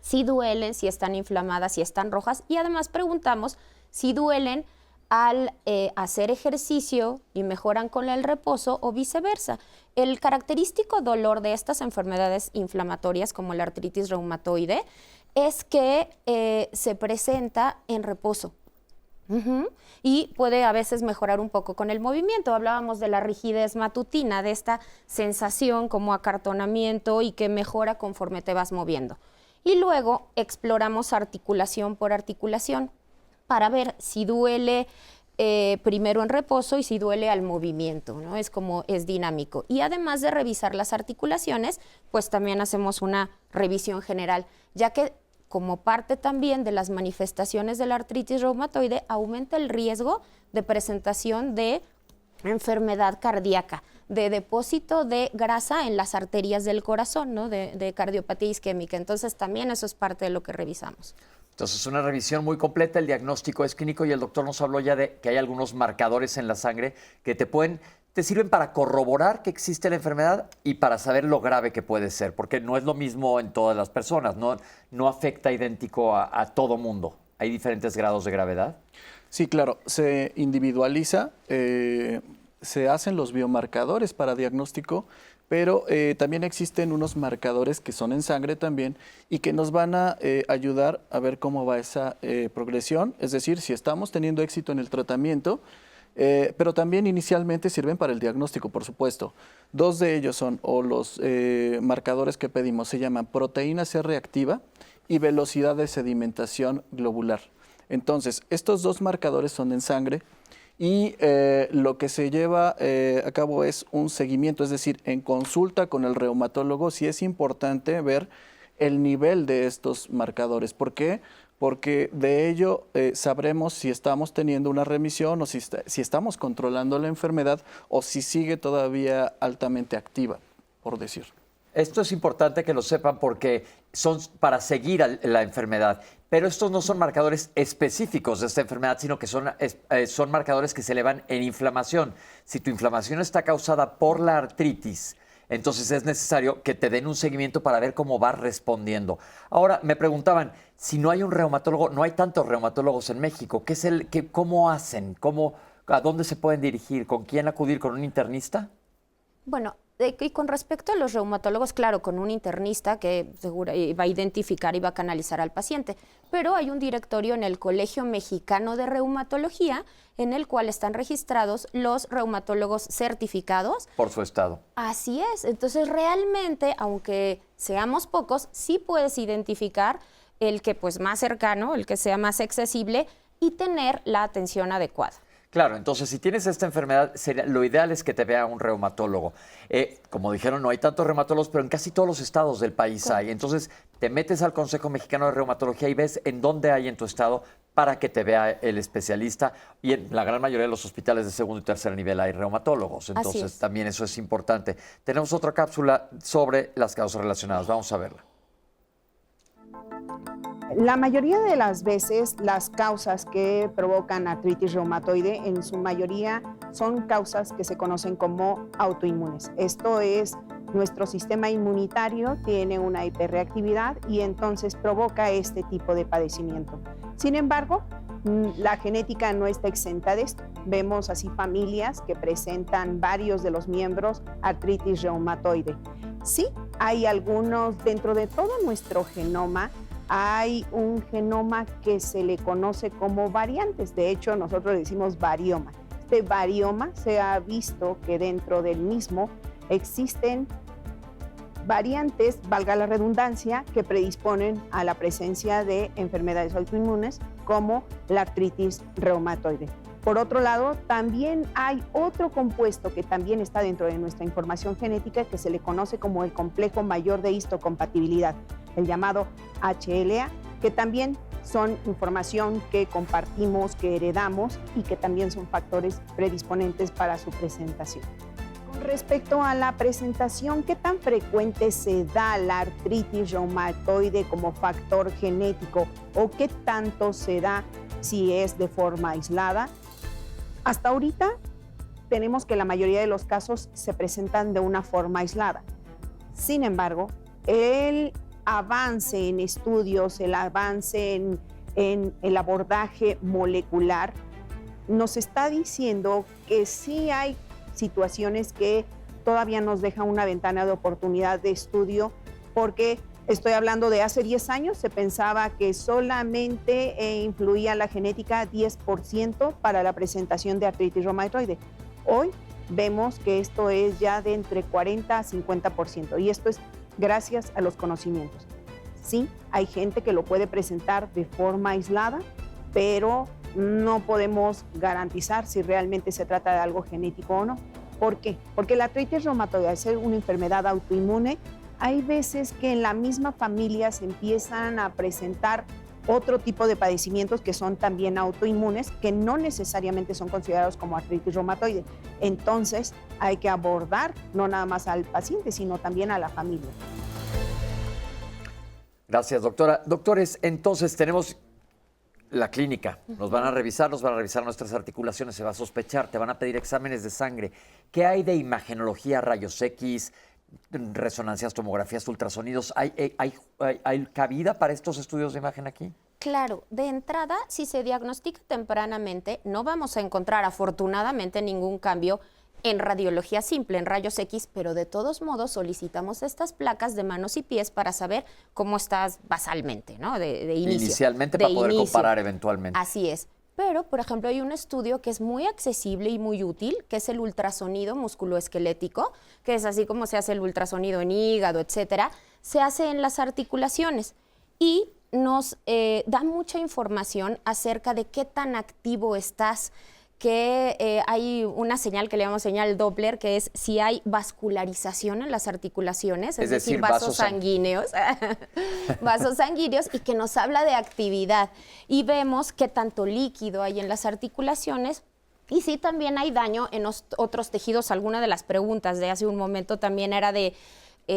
si duelen, si están inflamadas, si están rojas, y además preguntamos si duelen al hacer ejercicio y mejoran con el reposo o viceversa. El característico dolor de estas enfermedades inflamatorias como la artritis reumatoide es que se presenta en reposo. Y puede a veces mejorar un poco con el movimiento. Hablábamos de la rigidez matutina, de esta sensación como acartonamiento y que mejora conforme te vas moviendo. Y luego exploramos articulación por articulación para ver si duele primero en reposo y si duele al movimiento, ¿no? Es dinámico. Y además de revisar las articulaciones, pues también hacemos una revisión general, ya que como parte también de las manifestaciones de la artritis reumatoide, aumenta el riesgo de presentación de enfermedad cardíaca, de depósito de grasa en las arterias del corazón, ¿no? de cardiopatía isquémica. Entonces también eso es parte de lo que revisamos. Entonces, una revisión muy completa, el diagnóstico es clínico y el doctor nos habló ya de que hay algunos marcadores en la sangre que te sirven para corroborar que existe la enfermedad y para saber lo grave que puede ser, porque no es lo mismo en todas las personas, no afecta idéntico a todo mundo. ¿Hay diferentes grados de gravedad? Sí, claro, se individualiza, se hacen los biomarcadores para diagnóstico, pero también existen unos marcadores que son en sangre también y que nos van a ayudar a ver cómo va esa progresión, es decir, si estamos teniendo éxito en el tratamiento, pero también inicialmente sirven para el diagnóstico, por supuesto. Dos de ellos son, o los marcadores que pedimos, se llaman proteína C reactiva y velocidad de sedimentación globular. Entonces, estos dos marcadores son en sangre y lo que se lleva a cabo es un seguimiento, es decir, en consulta con el reumatólogo sí es importante ver el nivel de estos marcadores. ¿Por qué? Porque de ello sabremos si estamos teniendo una remisión o si estamos controlando la enfermedad o si sigue todavía altamente activa, por decir. Esto es importante que lo sepan porque son para seguir la enfermedad, pero estos no son marcadores específicos de esta enfermedad, sino que son marcadores que se elevan en inflamación. Si tu inflamación está causada por la artritis, entonces es necesario que te den un seguimiento para ver cómo vas respondiendo. Ahora, me preguntaban, si no hay un reumatólogo, no hay tantos reumatólogos en México, ¿cómo hacen? ¿A dónde se pueden dirigir? ¿Con quién acudir? ¿Con un internista? Bueno, y con respecto a los reumatólogos, claro, con un internista que seguro va a identificar y va a canalizar al paciente, pero hay un directorio en el Colegio Mexicano de Reumatología en el cual están registrados los reumatólogos certificados. Por su estado. Así es, entonces realmente, aunque seamos pocos, sí puedes identificar el que pues más cercano, el que sea más accesible y tener la atención adecuada. Claro, entonces si tienes esta enfermedad, lo ideal es que te vea un reumatólogo. Como dijeron, no hay tantos reumatólogos, pero en casi todos los estados del país hay. Entonces te metes al Consejo Mexicano de Reumatología y ves en dónde hay en tu estado para que te vea el especialista. Y en la gran mayoría de los hospitales de segundo y tercer nivel hay reumatólogos. Entonces también eso es importante. Tenemos otra cápsula sobre las causas relacionadas. Vamos a verla. La mayoría de las veces las causas que provocan artritis reumatoide en su mayoría son causas que se conocen como autoinmunes. Esto es, nuestro sistema inmunitario tiene una hiperreactividad y entonces provoca este tipo de padecimiento. Sin embargo, la genética no está exenta de esto. Vemos así familias que presentan varios de los miembros artritis reumatoide. Sí, hay algunos dentro de todo nuestro genoma. Hay un genoma que se le conoce como variantes. De hecho, nosotros le decimos varioma. Este varioma se ha visto que dentro del mismo existen variantes, valga la redundancia, que predisponen a la presencia de enfermedades autoinmunes como la artritis reumatoide. Por otro lado, también hay otro compuesto que también está dentro de nuestra información genética que se le conoce como el complejo mayor de histocompatibilidad, el llamado HLA, que también son información que compartimos, que heredamos y que también son factores predisponentes para su presentación. Con respecto a la presentación, ¿qué tan frecuente se da la artritis reumatoide como factor genético o qué tanto se da si es de forma aislada? Hasta ahorita tenemos que la mayoría de los casos se presentan de una forma aislada. Sin embargo, el avance en estudios, el avance en el abordaje molecular nos está diciendo que sí hay situaciones que todavía nos dejan una ventana de oportunidad de estudio, porque estoy hablando de hace 10 años, se pensaba que solamente influía la genética 10% para la presentación de artritis reumatoide. Hoy vemos que esto es ya de entre 40 a 50%, y esto es gracias a los conocimientos. Sí, hay gente que lo puede presentar de forma aislada, pero no podemos garantizar si realmente se trata de algo genético o no. ¿Por qué? Porque la artritis reumatoide, al ser una enfermedad autoinmune, hay veces que en la misma familia se empiezan a presentar otro tipo de padecimientos que son también autoinmunes, que no necesariamente son considerados como artritis reumatoide. Entonces, hay que abordar no nada más al paciente, sino también a la familia. Gracias, doctora. Doctores, entonces tenemos la clínica. Nos van a revisar nuestras articulaciones, se va a sospechar, te van a pedir exámenes de sangre. ¿Qué hay de imagenología, rayos X, resonancias, tomografías, ultrasonidos? ¿Hay cabida para estos estudios de imagen aquí? Claro, de entrada, si se diagnostica tempranamente, no vamos a encontrar afortunadamente ningún cambio en radiología simple, en rayos X, pero de todos modos solicitamos estas placas de manos y pies para saber cómo estás basalmente, ¿no? De inicio. Inicialmente, para poder comparar eventualmente. Así es. Pero, por ejemplo, hay un estudio que es muy accesible y muy útil, que es el ultrasonido musculoesquelético, que es así como se hace el ultrasonido en hígado, etcétera. Se hace en las articulaciones y nos da mucha información acerca de qué tan activo estás, que hay una señal que le llamamos señal Doppler, que es si hay vascularización en las articulaciones, es decir, vasos sanguíneos, vasos sanguíneos, y que nos habla de actividad. Y vemos qué tanto líquido hay en las articulaciones y si también hay daño en otros tejidos. Alguna de las preguntas de hace un momento también era de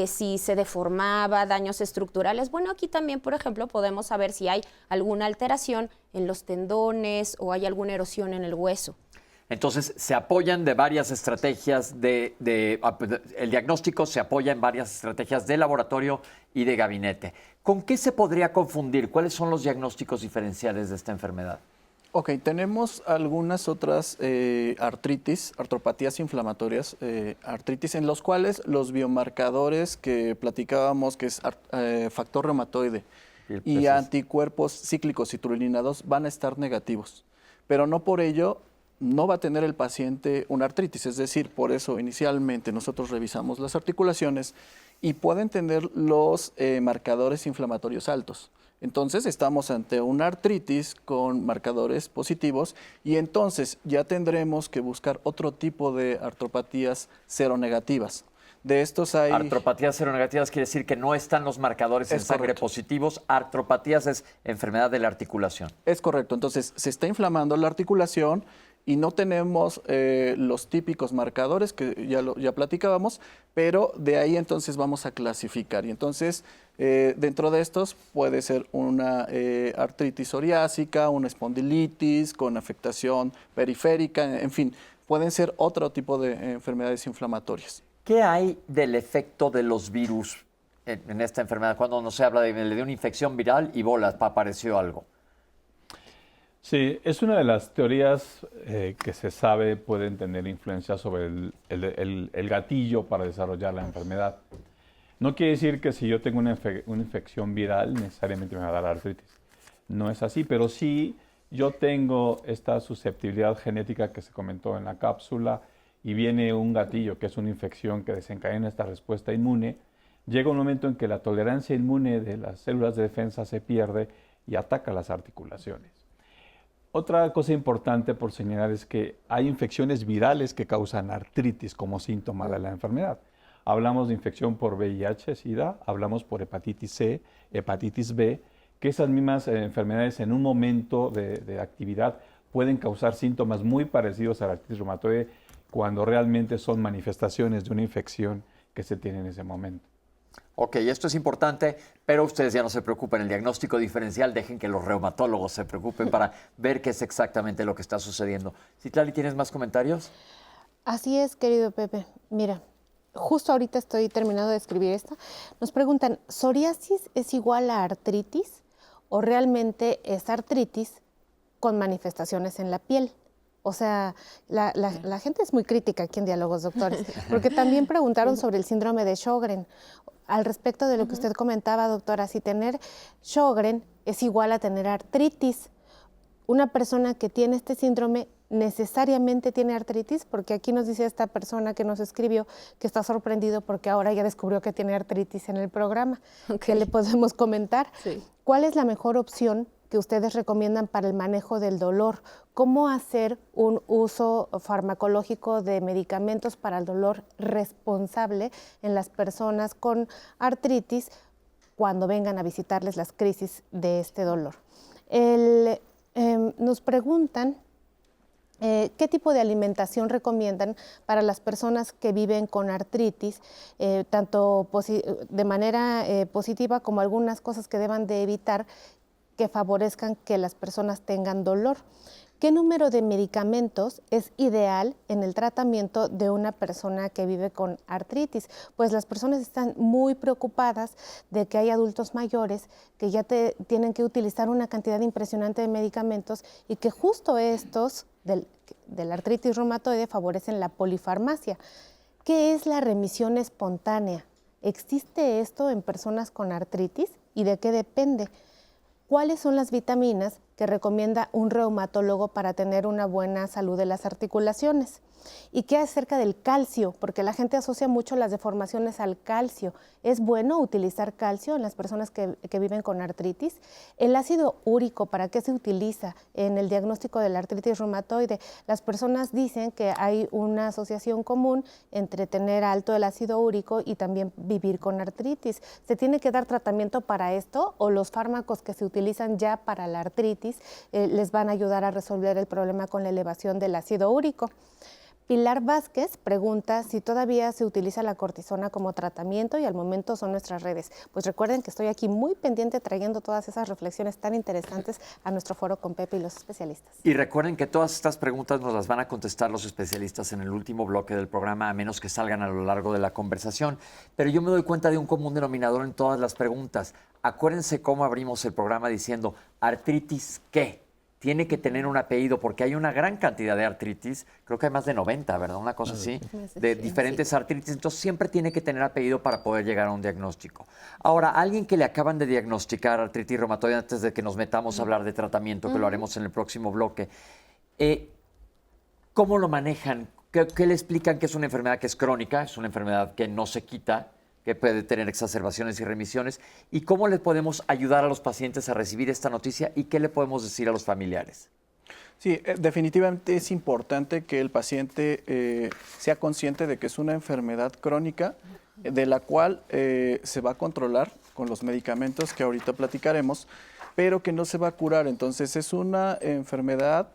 si se deformaba, daños estructurales. Bueno, aquí también, por ejemplo, podemos saber si hay alguna alteración en los tendones o hay alguna erosión en el hueso. Entonces, se apoyan de varias estrategias el diagnóstico se apoya en varias estrategias de laboratorio y de gabinete. ¿Con qué se podría confundir? ¿Cuáles son los diagnósticos diferenciales de esta enfermedad? Ok, tenemos algunas otras artropatías inflamatorias, artritis, en los cuales los biomarcadores que platicábamos, que es factor reumatoide y anticuerpos cíclicos citrulinados, van a estar negativos. Pero no por ello no va a tener el paciente una artritis. Es decir, por eso inicialmente nosotros revisamos las articulaciones y pueden tener los marcadores inflamatorios altos. Entonces estamos ante una artritis con marcadores positivos y entonces ya tendremos que buscar otro tipo de artropatías seronegativas. De estos hay... Artropatías seronegativas quiere decir que no están los marcadores en sangre positivos. Artropatías es enfermedad de la articulación. Es correcto. Entonces se está inflamando la articulación y no tenemos los típicos marcadores que ya platicábamos, pero de ahí entonces vamos a clasificar. Y entonces Dentro de estos puede ser una artritis psoriásica, una espondilitis con afectación periférica, en fin, pueden ser otro tipo de enfermedades inflamatorias. ¿Qué hay del efecto de los virus en esta enfermedad? Cuando no se habla de le dio una infección viral y bolas, apareció algo. Sí, es una de las teorías que se sabe pueden tener influencia sobre el gatillo para desarrollar la enfermedad. No quiere decir que si yo tengo una infección viral necesariamente me va a dar artritis. No es así, pero sí yo tengo esta susceptibilidad genética que se comentó en la cápsula y viene un gatillo que es una infección que desencadena esta respuesta inmune. Llega un momento en que la tolerancia inmune de las células de defensa se pierde y ataca las articulaciones. Otra cosa importante por señalar es que hay infecciones virales que causan artritis como síntoma de la enfermedad. Hablamos de infección por VIH, SIDA, hablamos por hepatitis C, hepatitis B, que esas mismas enfermedades en un momento de actividad pueden causar síntomas muy parecidos a la artritis reumatoide cuando realmente son manifestaciones de una infección que se tiene en ese momento. Ok, esto es importante, pero ustedes ya no se preocupen. El diagnóstico diferencial, dejen que los reumatólogos se preocupen para ver qué es exactamente lo que está sucediendo. Citlali, ¿tienes más comentarios? Así es, querido Pepe. Mira, justo ahorita estoy terminando de escribir esto. Nos preguntan, ¿psoriasis es igual a artritis o realmente es artritis con manifestaciones en la piel? O sea, la gente es muy crítica aquí en Diálogos Doctores, porque también preguntaron sobre el síndrome de Sjögren. Al respecto de lo que usted comentaba, doctora, si tener Sjögren es igual a tener artritis. Una persona que tiene este síndrome necesariamente tiene artritis, porque aquí nos dice esta persona que nos escribió que está sorprendido porque ahora ya descubrió que tiene artritis en el programa. ¿Qué le podemos comentar? Sí. ¿Cuál es la mejor opción que ustedes recomiendan para el manejo del dolor? ¿Cómo hacer un uso farmacológico de medicamentos para el dolor responsable en las personas con artritis cuando vengan a visitarles las crisis de este dolor? Nos preguntan qué tipo de alimentación recomiendan para las personas que viven con artritis, tanto de manera positiva como algunas cosas que deban de evitar que favorezcan que las personas tengan dolor. ¿Qué número de medicamentos es ideal en el tratamiento de una persona que vive con artritis? Pues las personas están muy preocupadas de que hay adultos mayores que ya tienen que utilizar una cantidad impresionante de medicamentos y que justo estos de la artritis reumatoide favorecen la polifarmacia. ¿Qué es la remisión espontánea? ¿Existe esto en personas con artritis y de qué depende? ¿Cuáles son las vitaminas que recomienda un reumatólogo para tener una buena salud de las articulaciones? ¿Y qué acerca del calcio? Porque la gente asocia mucho las deformaciones al calcio. ¿Es bueno utilizar calcio en las personas que viven con artritis? El ácido úrico, ¿para qué se utiliza en el diagnóstico de la artritis reumatoide? Las personas dicen que hay una asociación común entre tener alto el ácido úrico y también vivir con artritis. ¿Se tiene que dar tratamiento para esto o los fármacos que se utilizan ya para la artritis les van a ayudar a resolver el problema con la elevación del ácido úrico? Pilar Vázquez pregunta si todavía se utiliza la cortisona como tratamiento y al momento son nuestras redes. Pues recuerden que estoy aquí muy pendiente trayendo todas esas reflexiones tan interesantes a nuestro foro con Pepe y los especialistas. Y recuerden que todas estas preguntas nos las van a contestar los especialistas en el último bloque del programa, a menos que salgan a lo largo de la conversación. Pero yo me doy cuenta de un común denominador en todas las preguntas. Acuérdense cómo abrimos el programa diciendo, ¿artritis qué? Tiene que tener un apellido porque hay una gran cantidad de artritis, creo que hay más de 90, ¿verdad? Una cosa así, de diferentes artritis. Entonces siempre tiene que tener apellido para poder llegar a un diagnóstico. Ahora, alguien que le acaban de diagnosticar artritis reumatoide, antes de que nos metamos a hablar de tratamiento, que lo haremos en el próximo bloque, ¿cómo lo manejan? ¿Qué le explican que es una enfermedad que es crónica, es una enfermedad que no se quita, que puede tener exacerbaciones y remisiones, y cómo le podemos ayudar a los pacientes a recibir esta noticia y qué le podemos decir a los familiares? Sí, definitivamente es importante que el paciente sea consciente de que es una enfermedad crónica de la cual se va a controlar con los medicamentos que ahorita platicaremos, pero que no se va a curar. Entonces es una enfermedad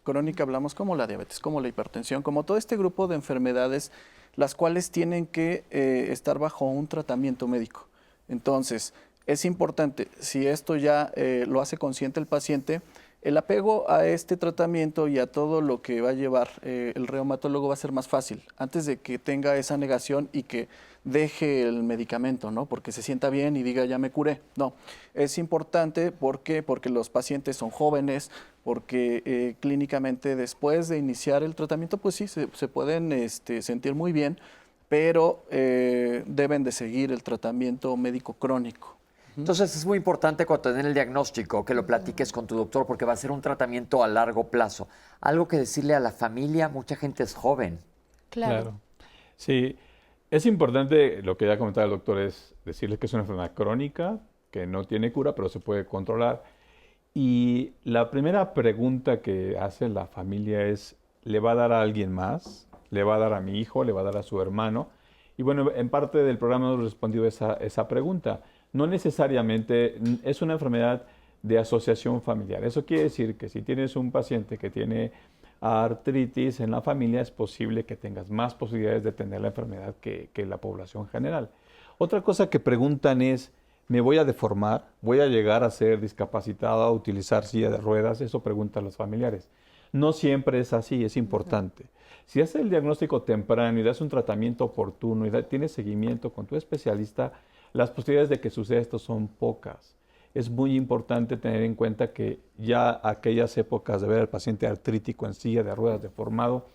crónica, hablamos como la diabetes, como la hipertensión, como todo este grupo de enfermedades las cuales tienen que estar bajo un tratamiento médico. Entonces, Es importante, si esto ya lo hace consciente el paciente, el apego a este tratamiento y a todo lo que va a llevar el reumatólogo va a ser más fácil, antes de que tenga esa negación y que deje el medicamento, ¿no? Porque se sienta bien y diga, ya me curé. No, es importante porque los pacientes son jóvenes, porque clínicamente después de iniciar el tratamiento, pues sí, se pueden sentir muy bien, pero deben de seguir el tratamiento médico crónico. Entonces es muy importante cuando te den el diagnóstico que lo platiques con tu doctor porque va a ser un tratamiento a largo plazo. Algo que decirle a la familia, mucha gente es joven. Claro. Sí, es importante, lo que ya comentaba el doctor, es decirles que es una enfermedad crónica, que no tiene cura, pero se puede controlar. Y la primera pregunta que hace la familia es, ¿le va a dar a alguien más? ¿Le va a dar a mi hijo? ¿Le va a dar a su hermano? Y bueno, en parte del programa hemos respondido esa pregunta. No necesariamente es una enfermedad de asociación familiar. Eso quiere decir que si tienes un paciente que tiene artritis en la familia, es posible que tengas más posibilidades de tener la enfermedad que la población general. Otra cosa que preguntan es, ¿me voy a deformar? ¿Voy a llegar a ser discapacitado, a utilizar silla de ruedas? Eso preguntan los familiares. No siempre es así, es importante. Si haces el diagnóstico temprano y das un tratamiento oportuno y tienes seguimiento con tu especialista, las posibilidades de que suceda esto son pocas. Es muy importante tener en cuenta que ya aquellas épocas de ver al paciente artrítico en silla de ruedas deformado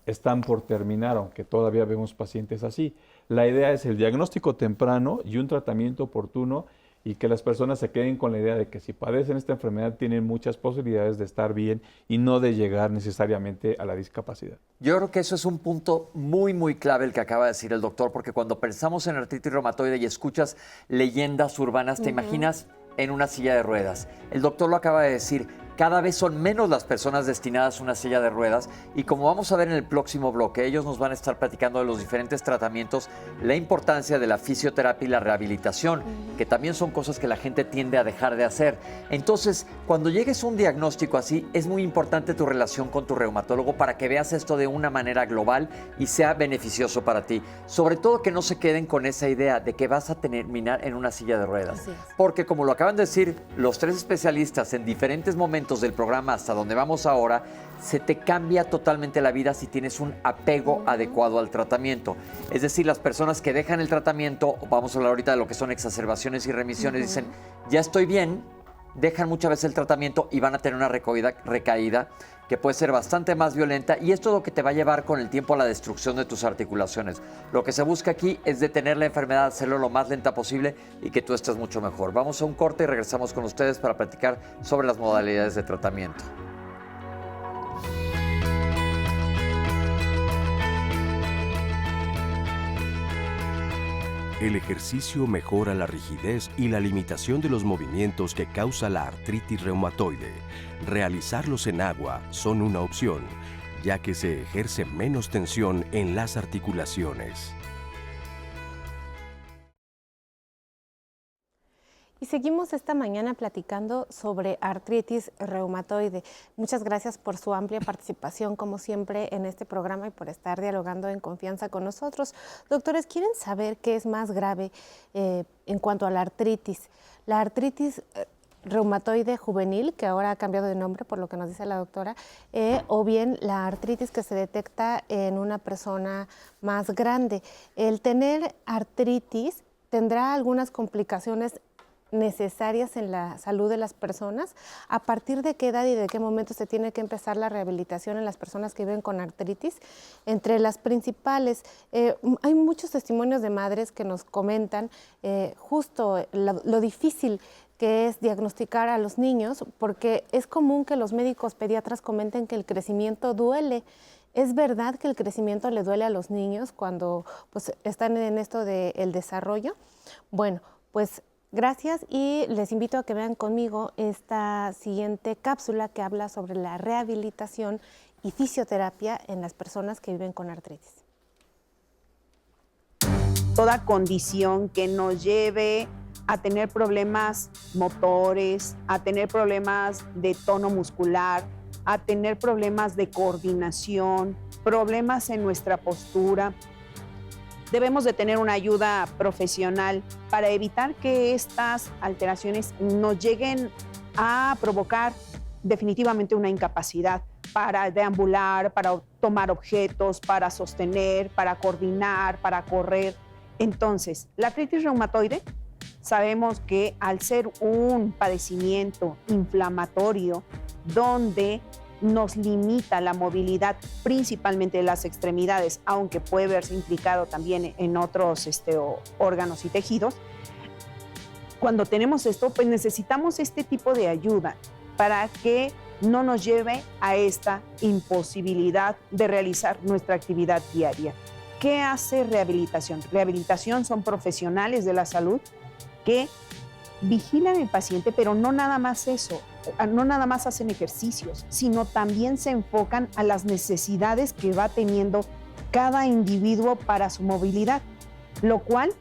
están por terminar, aunque todavía vemos pacientes así. La idea es el diagnóstico temprano y un tratamiento oportuno y que las personas se queden con la idea de que si padecen esta enfermedad tienen muchas posibilidades de estar bien y no de llegar necesariamente a la discapacidad. Yo creo que eso es un punto muy, muy clave el que acaba de decir el doctor, porque cuando pensamos en artritis reumatoide y escuchas leyendas urbanas, te imaginas en una silla de ruedas. El doctor lo acaba de decir, cada vez son menos las personas destinadas a una silla de ruedas y como vamos a ver en el próximo bloque, ellos nos van a estar platicando de los diferentes tratamientos, la importancia de la fisioterapia y la rehabilitación, que también son cosas que la gente tiende a dejar de hacer. Entonces, cuando llegues a un diagnóstico así, es muy importante tu relación con tu reumatólogo para que veas esto de una manera global y sea beneficioso para ti. Sobre todo que no se queden con esa idea de que vas a terminar en una silla de ruedas. Porque como lo acaban de decir los tres especialistas en diferentes momentos del programa hasta donde vamos ahora, se te cambia totalmente la vida si tienes un apego adecuado al tratamiento. Es decir, las personas que dejan el tratamiento, vamos a hablar ahorita de lo que son exacerbaciones y remisiones, dicen, ya estoy bien, dejan muchas veces el tratamiento y van a tener una recaída que puede ser bastante más violenta y esto es lo que te va a llevar con el tiempo a la destrucción de tus articulaciones. Lo que se busca aquí es detener la enfermedad, hacerlo lo más lenta posible y que tú estés mucho mejor. Vamos a un corte y regresamos con ustedes para platicar sobre las modalidades de tratamiento. El ejercicio mejora la rigidez y la limitación de los movimientos que causa la artritis reumatoide. Realizarlos en agua son una opción, ya que se ejerce menos tensión en las articulaciones. Y seguimos esta mañana platicando sobre artritis reumatoide. Muchas gracias por su amplia participación, como siempre, en este programa y por estar dialogando en confianza con nosotros. Doctores, ¿quieren saber qué es más grave en cuanto a la artritis? La artritis reumatoide juvenil, que ahora ha cambiado de nombre por lo que nos dice la doctora, o bien la artritis que se detecta en una persona más grande. El tener artritis tendrá algunas complicaciones necesarias en la salud de las personas. ¿A partir de qué edad y de qué momento se tiene que empezar la rehabilitación en las personas que viven con artritis? Entre las principales, hay muchos testimonios de madres que nos comentan justo lo difícil que es diagnosticar a los niños, porque es común que los médicos pediatras comenten que el crecimiento duele. ¿Es verdad que el crecimiento le duele a los niños cuando pues, están en esto del desarrollo? Bueno, pues gracias y les invito a que vean conmigo esta siguiente cápsula que habla sobre la rehabilitación y fisioterapia en las personas que viven con artritis. Toda condición que nos lleve a tener problemas motores, a tener problemas de tono muscular, a tener problemas de coordinación, problemas en nuestra postura, debemos de tener una ayuda profesional para evitar que estas alteraciones nos lleguen a provocar definitivamente una incapacidad para deambular, para tomar objetos, para sostener, para coordinar, para correr. Entonces, la artritis reumatoide, sabemos que al ser un padecimiento inflamatorio donde nos limita la movilidad principalmente de las extremidades, aunque puede verse implicado también en otros órganos y tejidos, cuando tenemos esto, pues necesitamos este tipo de ayuda para que no nos lleve a esta imposibilidad de realizar nuestra actividad diaria. ¿Qué hace rehabilitación? Rehabilitación son profesionales de la salud que vigilan al paciente, pero no nada más eso, no nada más hacen ejercicios, sino también se enfocan a las necesidades que va teniendo cada individuo para su movilidad, lo cual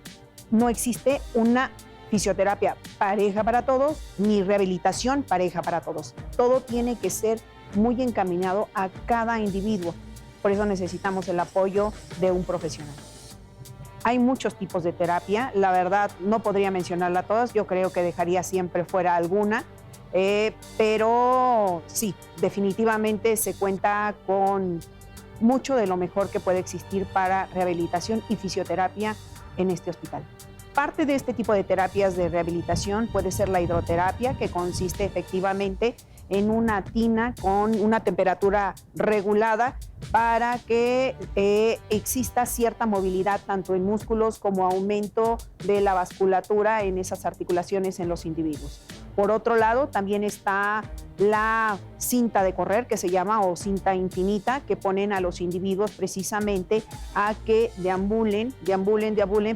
no existe una fisioterapia pareja para todos, ni rehabilitación pareja para todos. Todo tiene que ser muy encaminado a cada individuo. Por eso necesitamos el apoyo de un profesional. Hay muchos tipos de terapia. La verdad, no podría mencionarla todas. Yo creo que dejaría siempre fuera alguna. Pero sí, definitivamente se cuenta con mucho de lo mejor que puede existir para rehabilitación y fisioterapia en este hospital. Parte de este tipo de terapias de rehabilitación puede ser la hidroterapia, que consiste efectivamente en una tina con una temperatura regulada para que exista cierta movilidad tanto en músculos como aumento de la vasculatura en esas articulaciones en los individuos. Por otro lado, también está la cinta de correr, que se llama, o cinta infinita, que ponen a los individuos precisamente a que deambulen.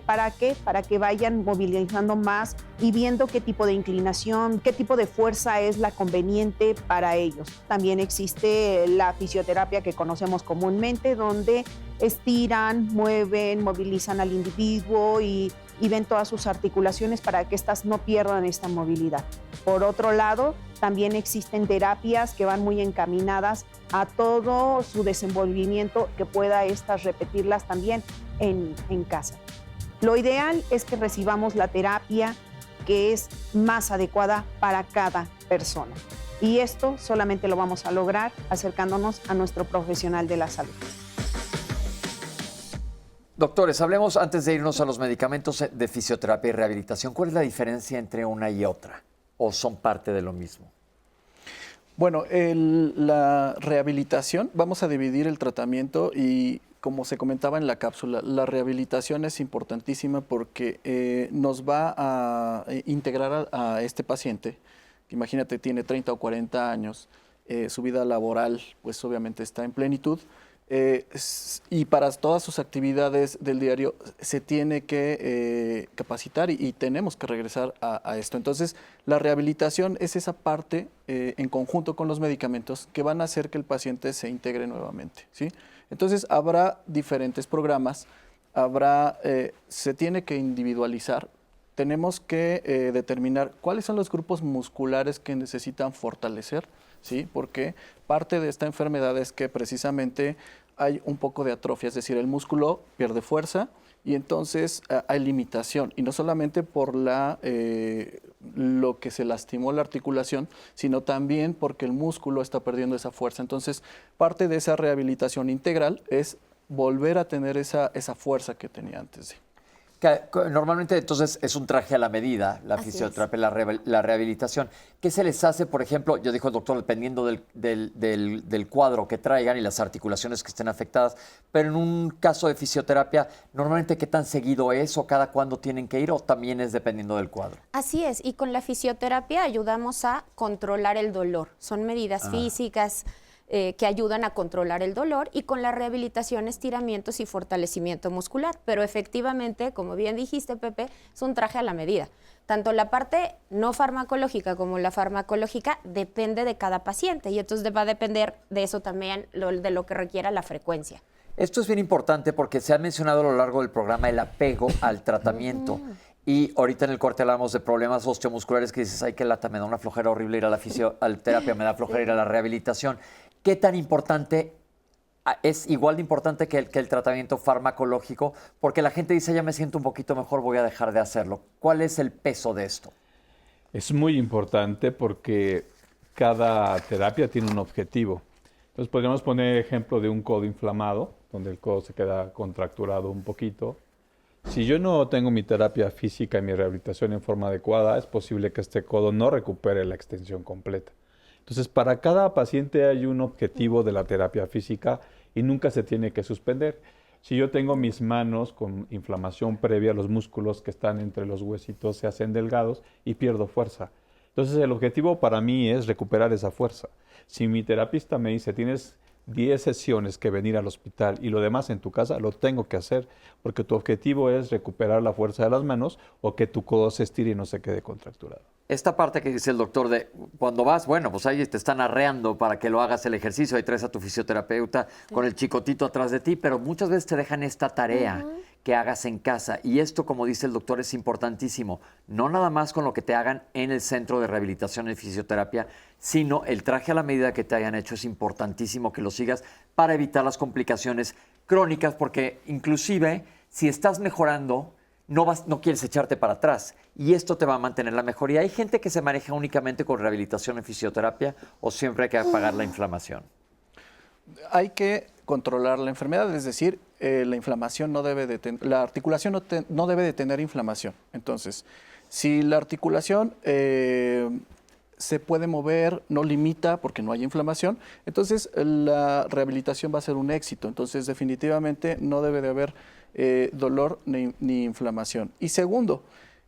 ¿Para qué? Para que vayan movilizando más y viendo qué tipo de inclinación, qué tipo de fuerza es la conveniente para ellos. También existe la fisioterapia que conocemos comúnmente, donde estiran, mueven, movilizan al individuo y ven todas sus articulaciones para que éstas no pierdan esta movilidad. Por otro lado, también existen terapias que van muy encaminadas a todo su desenvolvimiento, que pueda estas repetirlas también en casa. Lo ideal es que recibamos la terapia que es más adecuada para cada persona. Y esto solamente lo vamos a lograr acercándonos a nuestro profesional de la salud. Doctores, hablemos antes de irnos a los medicamentos de fisioterapia y rehabilitación. ¿Cuál es la diferencia entre una y otra? ¿O son parte de lo mismo? Bueno, la rehabilitación, vamos a dividir el tratamiento y, como se comentaba en la cápsula, la rehabilitación es importantísima porque nos va a integrar a este paciente. Imagínate, tiene 30 o 40 años, su vida laboral pues obviamente está en plenitud. Y para todas sus actividades del diario se tiene que capacitar y tenemos que regresar a esto. Entonces, la rehabilitación es esa parte en conjunto con los medicamentos que van a hacer que el paciente se integre nuevamente, ¿sí? Entonces, habrá diferentes programas, se tiene que individualizar. Tenemos que determinar cuáles son los grupos musculares que necesitan fortalecer, ¿sí? Porque parte de esta enfermedad es que precisamente hay un poco de atrofia, es decir, el músculo pierde fuerza y entonces hay limitación. Y no solamente por lo que se lastimó la articulación, sino también porque el músculo está perdiendo esa fuerza. Entonces, parte de esa rehabilitación integral es volver a tener esa fuerza que tenía antes de. Normalmente entonces es un traje a la medida, la fisioterapia, la rehabilitación. ¿Qué se les hace, por ejemplo, yo dijo el doctor, dependiendo del cuadro que traigan y las articulaciones que estén afectadas, pero en un caso de fisioterapia, normalmente qué tan seguido es o cada cuándo tienen que ir o también es dependiendo del cuadro? Así es, y con la fisioterapia ayudamos a controlar el dolor. Son medidas físicas que ayudan a controlar el dolor, y con la rehabilitación, estiramientos y fortalecimiento muscular. Pero efectivamente, como bien dijiste, Pepe, es un traje a la medida. Tanto la parte no farmacológica como la farmacológica depende de cada paciente, y entonces va a depender de eso también, de lo que requiera la frecuencia. Esto es bien importante porque se ha mencionado a lo largo del programa el apego al tratamiento. Y ahorita en el corte hablamos de problemas osteomusculares que dices, ay, qué lata, me da una flojera horrible ir a la fisioterapia, me da flojera ir a la rehabilitación. ¿Qué tan importante es igual de importante que el tratamiento farmacológico, porque la gente dice, ya me siento un poquito mejor, voy a dejar de hacerlo. ¿Cuál es el peso de esto? Es muy importante porque cada terapia tiene un objetivo. Entonces podríamos poner ejemplo de un codo inflamado, donde el codo se queda contracturado un poquito. Si yo no tengo mi terapia física y mi rehabilitación en forma adecuada, es posible que este codo no recupere la extensión completa. Entonces, para cada paciente hay un objetivo de la terapia física y nunca se tiene que suspender. Si yo tengo mis manos con inflamación previa, los músculos que están entre los huesitos se hacen delgados y pierdo fuerza. Entonces, el objetivo para mí es recuperar esa fuerza. Si mi terapista me dice, tienes 10 sesiones que venir al hospital y lo demás en tu casa, lo tengo que hacer porque tu objetivo es recuperar la fuerza de las manos o que tu codo se estire y no se quede contracturado. Esta parte que dice el doctor de cuando vas, bueno, pues ahí te están arreando para que lo hagas el ejercicio, ahí traes a tu fisioterapeuta con el chicotito atrás de ti, pero muchas veces te dejan esta tarea que hagas en casa. Y esto, como dice el doctor, es importantísimo. No nada más con lo que te hagan en el centro de rehabilitación y fisioterapia, sino el traje a la medida que te hayan hecho. Es importantísimo que lo sigas para evitar las complicaciones crónicas, porque inclusive si estás mejorando, no quieres echarte para atrás y esto te va a mantener la mejoría. ¿Hay gente que se maneja únicamente con rehabilitación en fisioterapia o siempre hay que apagar la inflamación? Hay que controlar la enfermedad, es decir, la inflamación la articulación no debe de tener inflamación. Entonces, si la articulación se puede mover, no limita porque no hay inflamación, entonces la rehabilitación va a ser un éxito. Entonces, definitivamente no debe de haber dolor ni inflamación. Y segundo,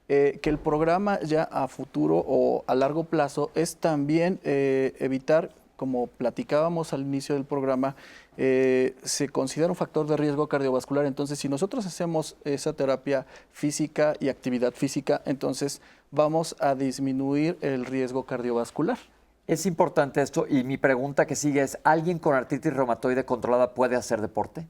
que el programa ya a futuro o a largo plazo es también evitar, como platicábamos al inicio del programa, se considera un factor de riesgo cardiovascular. Entonces, si nosotros hacemos esa terapia física y actividad física, entonces vamos a disminuir el riesgo cardiovascular. Es importante esto y mi pregunta que sigue es, ¿alguien con artritis reumatoide controlada puede hacer deporte?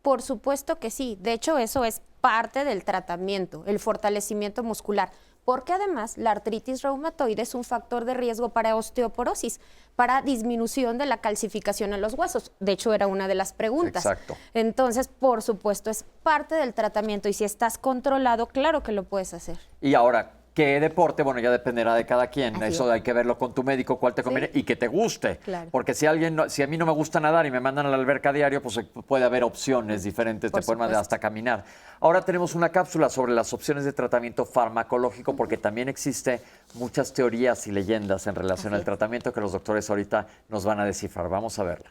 Por supuesto que sí. De hecho, eso es parte del tratamiento, el fortalecimiento muscular, porque además la artritis reumatoide es un factor de riesgo para osteoporosis, para disminución de la calcificación en los huesos. De hecho, era una de las preguntas. Exacto. Entonces, por supuesto, es parte del tratamiento y si estás controlado, claro que lo puedes hacer. Y ahora, ¿qué deporte? Bueno, ya dependerá de cada quien. Así Eso es. hay que verlo con tu médico, cuál te conviene y que te guste. Claro. Porque si a mí no me gusta nadar y me mandan a la alberca diario, pues puede haber opciones diferentes, Por te pueden mandar supuesto. hasta caminar. Ahora tenemos una cápsula sobre las opciones de tratamiento farmacológico, porque también existe muchas teorías y leyendas en relación Así al es. tratamiento que los doctores ahorita nos van a descifrar. Vamos a verla.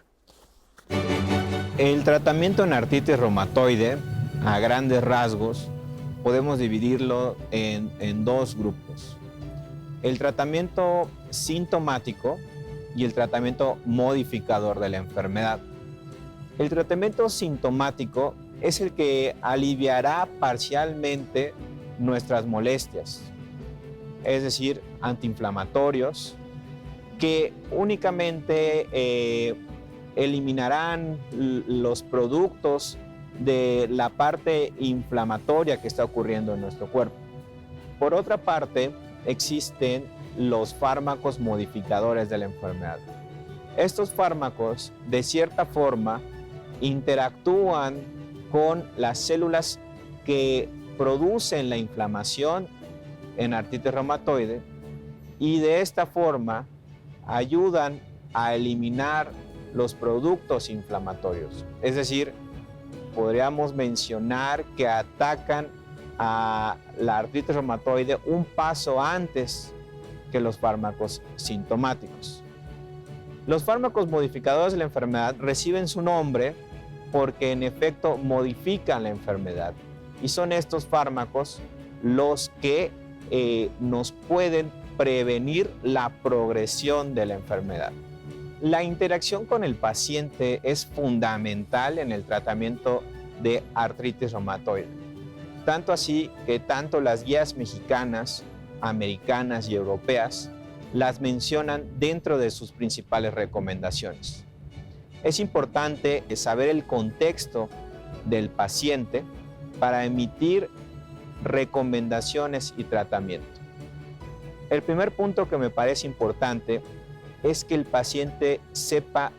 El tratamiento en artritis reumatoide, a grandes rasgos, podemos dividirlo en dos grupos. El tratamiento sintomático y el tratamiento modificador de la enfermedad. El tratamiento sintomático es el que aliviará parcialmente nuestras molestias, es decir, antiinflamatorios, que únicamente eliminarán los productos de la parte inflamatoria que está ocurriendo en nuestro cuerpo. Por otra parte, existen los fármacos modificadores de la enfermedad. Estos fármacos, de cierta forma, interactúan con las células que producen la inflamación en artritis reumatoide y de esta forma ayudan a eliminar los productos inflamatorios. Es decir, podríamos mencionar que atacan a la artritis reumatoide un paso antes que los fármacos sintomáticos. Los fármacos modificadores de la enfermedad reciben su nombre porque en efecto modifican la enfermedad y son estos fármacos los que nos pueden prevenir la progresión de la enfermedad. La interacción con el paciente es fundamental en el tratamiento de artritis reumatoide. Tanto así que tanto las guías mexicanas, americanas y europeas las mencionan dentro de sus principales recomendaciones. Es importante saber el contexto del paciente para emitir recomendaciones y tratamiento. El primer punto que me parece importante es que el paciente sepa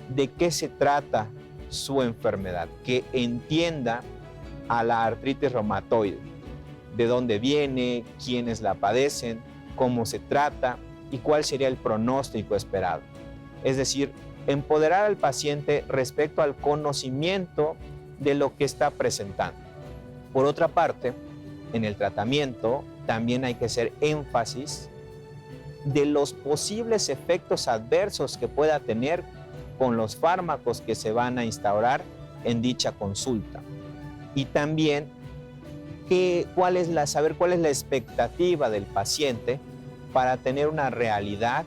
de qué se trata su enfermedad, que entienda a la artritis reumatoide, de dónde viene, quiénes la padecen, cómo se trata y cuál sería el pronóstico esperado. Es decir, empoderar al paciente respecto al conocimiento de lo que está presentando. Por otra parte, en el tratamiento también hay que hacer énfasis de los posibles efectos adversos que pueda tener con los fármacos que se van a instaurar en dicha consulta. Y también saber cuál es la expectativa del paciente para tener una realidad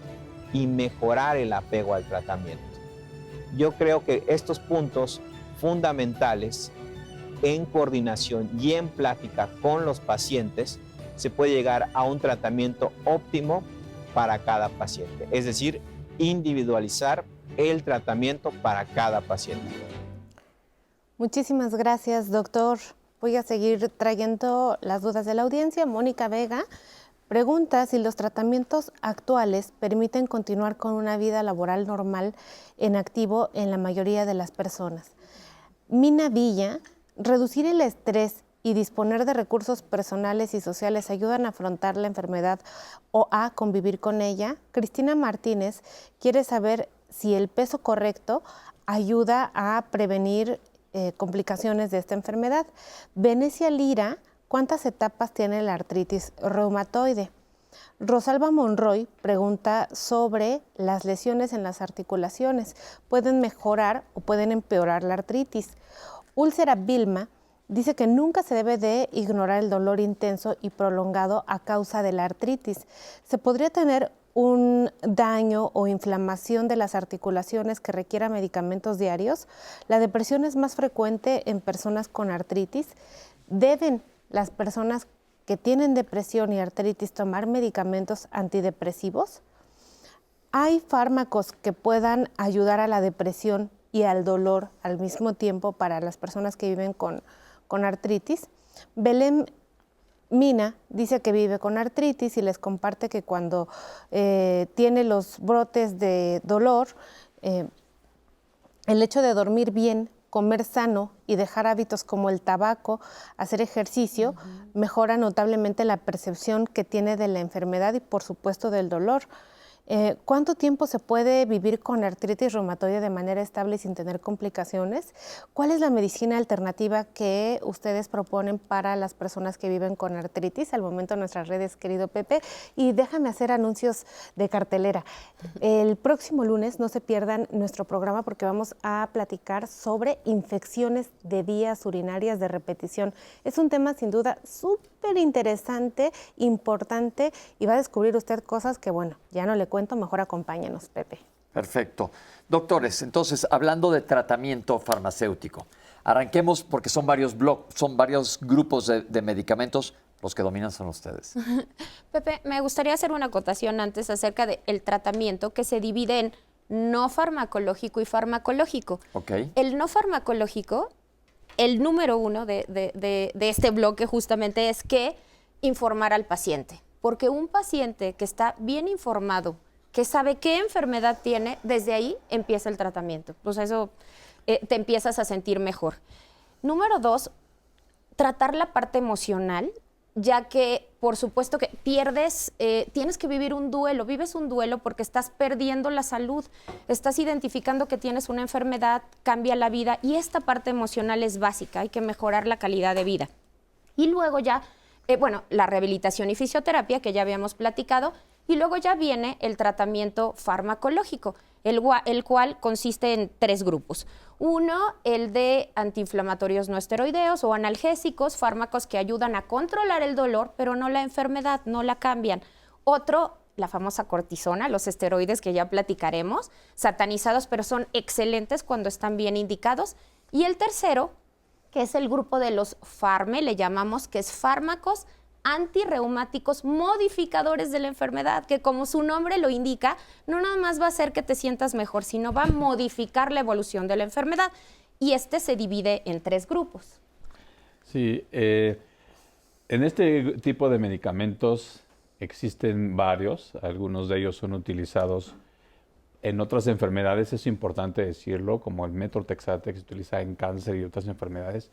y mejorar el apego al tratamiento. Yo creo que estos puntos fundamentales en coordinación y en plática con los pacientes se puede llegar a un tratamiento óptimo para cada paciente, es decir, individualizar el tratamiento para cada paciente. Muchísimas gracias, doctor. Voy a seguir trayendo las dudas de la audiencia. Mónica Vega pregunta si los tratamientos actuales permiten continuar con una vida laboral normal en activo en la mayoría de las personas. Mina Villa, reducir el estrés y disponer de recursos personales y sociales ayudan a afrontar la enfermedad o a convivir con ella. Cristina Martínez quiere saber si el peso correcto ayuda a prevenir complicaciones de esta enfermedad. Venecia Lira, ¿cuántas etapas tiene la artritis reumatoide? Rosalba Monroy pregunta sobre las lesiones en las articulaciones. ¿Pueden mejorar o pueden empeorar la artritis? Úlcera Vilma dice que nunca se debe de ignorar el dolor intenso y prolongado a causa de la artritis. ¿Se podría tener un daño o inflamación de las articulaciones que requiera medicamentos diarios? La depresión es más frecuente en personas con artritis. ¿Deben las personas que tienen depresión y artritis tomar medicamentos antidepresivos? ¿Hay fármacos que puedan ayudar a la depresión y al dolor al mismo tiempo para las personas que viven con artritis? Belén Mina dice que vive con artritis y les comparte que cuando tiene los brotes de dolor, el hecho de dormir bien, comer sano y dejar hábitos como el tabaco, hacer ejercicio, mejora notablemente la percepción que tiene de la enfermedad y por supuesto del dolor. ¿Cuánto tiempo se puede vivir con artritis reumatoide de manera estable y sin tener complicaciones? ¿Cuál es la medicina alternativa que ustedes proponen para las personas que viven con artritis? Al momento en nuestras redes, querido Pepe. Y déjame hacer anuncios de cartelera. El próximo lunes no se pierdan nuestro programa porque vamos a platicar sobre infecciones de vías urinarias de repetición. Es un tema sin duda súper interesante, importante y va a descubrir usted cosas que, bueno, ya no le cuento, mejor acompáñanos, Pepe. Perfecto. Doctores, entonces, hablando de tratamiento farmacéutico, arranquemos porque son varios grupos de medicamentos, los que dominan son ustedes. Pepe, me gustaría hacer una acotación antes acerca del tratamiento que se divide en no farmacológico y farmacológico. Okay. El no farmacológico, el número uno de este bloque justamente es que informar al paciente. Porque un paciente que está bien informado, que sabe qué enfermedad tiene, desde ahí empieza el tratamiento. Pues eso te empiezas a sentir mejor. Número dos, tratar la parte emocional, ya que por supuesto que tienes que vivir un duelo, vives un duelo porque estás perdiendo la salud, estás identificando que tienes una enfermedad, cambia la vida y esta parte emocional es básica, hay que mejorar la calidad de vida. Y luego ya, la rehabilitación y fisioterapia que ya habíamos platicado, y luego ya viene el tratamiento farmacológico, el cual consiste en 3 grupos. Uno, el de antiinflamatorios no esteroideos o analgésicos, fármacos que ayudan a controlar el dolor, pero no la enfermedad, no la cambian. Otro, la famosa cortisona, los esteroides que ya platicaremos, satanizados, pero son excelentes cuando están bien indicados. Y el tercero, que es el grupo de los FARME, le llamamos, que es fármacos antirreumáticos modificadores de la enfermedad, que como su nombre lo indica, no nada más va a hacer que te sientas mejor, sino va a modificar la evolución de la enfermedad. Y este se divide en 3 grupos. Sí, en este tipo de medicamentos existen varios, algunos de ellos son utilizados en otras enfermedades, es importante decirlo, como el Methotrexate que se utiliza en cáncer y otras enfermedades,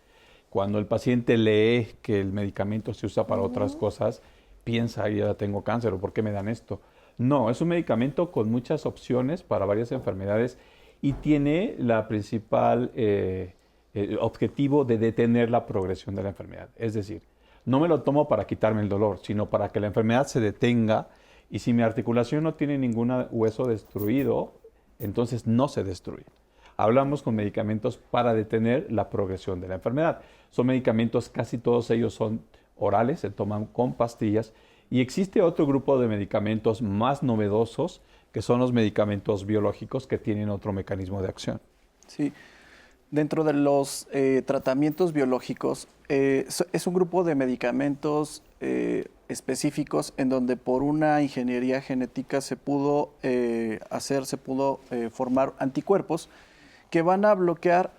cuando el paciente lee que el medicamento se usa para otras cosas, piensa, ya tengo cáncer, ¿o por qué me dan esto? No, es un medicamento con muchas opciones para varias enfermedades y tiene la principal objetivo de detener la progresión de la enfermedad. Es decir, no me lo tomo para quitarme el dolor, sino para que la enfermedad se detenga. Y si mi articulación no tiene ningún hueso destruido, entonces no se destruye. Hablamos con medicamentos para detener la progresión de la enfermedad. Son medicamentos, casi todos ellos son orales, se toman con pastillas. Y existe otro grupo de medicamentos más novedosos, que son los medicamentos biológicos que tienen otro mecanismo de acción. Sí. Dentro de los tratamientos biológicos, es un grupo de medicamentos específicos en donde por una ingeniería genética se pudo formar anticuerpos que van a bloquear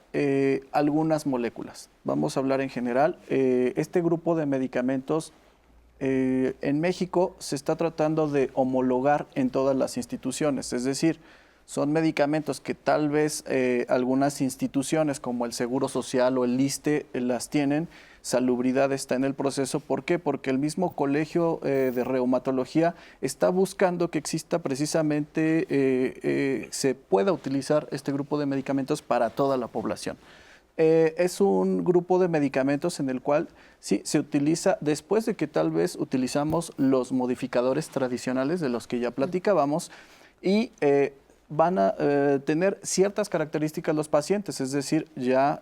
algunas moléculas. Vamos a hablar en general. Este grupo de medicamentos en México se está tratando de homologar en todas las instituciones, es decir, son medicamentos que tal vez algunas instituciones como el Seguro Social o el ISSSTE las tienen. Salubridad está en el proceso. ¿Por qué? Porque el mismo Colegio de Reumatología está buscando que exista precisamente, se pueda utilizar este grupo de medicamentos para toda la población. Es un grupo de medicamentos en el cual sí se utiliza después de que tal vez utilizamos los modificadores tradicionales de los que ya platicábamos y van a tener ciertas características los pacientes, es decir, ya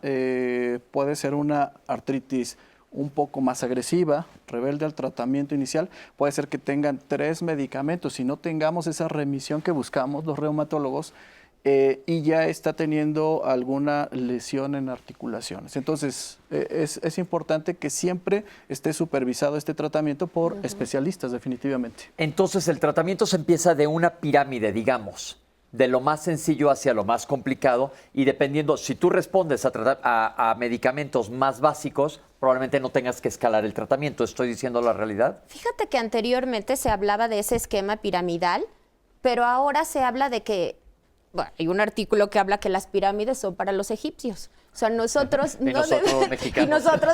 puede ser una artritis un poco más agresiva, rebelde al tratamiento inicial, puede ser que tengan 3 medicamentos y no tengamos esa remisión que buscamos los reumatólogos y ya está teniendo alguna lesión en articulaciones. Entonces, es importante que siempre esté supervisado este tratamiento por especialistas, definitivamente. Entonces, el tratamiento se empieza de una pirámide, digamos, de lo más sencillo hacia lo más complicado, y dependiendo, si tú respondes a medicamentos más básicos, probablemente no tengas que escalar el tratamiento. ¿Estoy diciendo la realidad? Fíjate que anteriormente se hablaba de ese esquema piramidal, pero ahora se habla de que, bueno, hay un artículo que habla que las pirámides son para los egipcios. O sea, nosotros... y nosotros mexicanos. Y nosotros,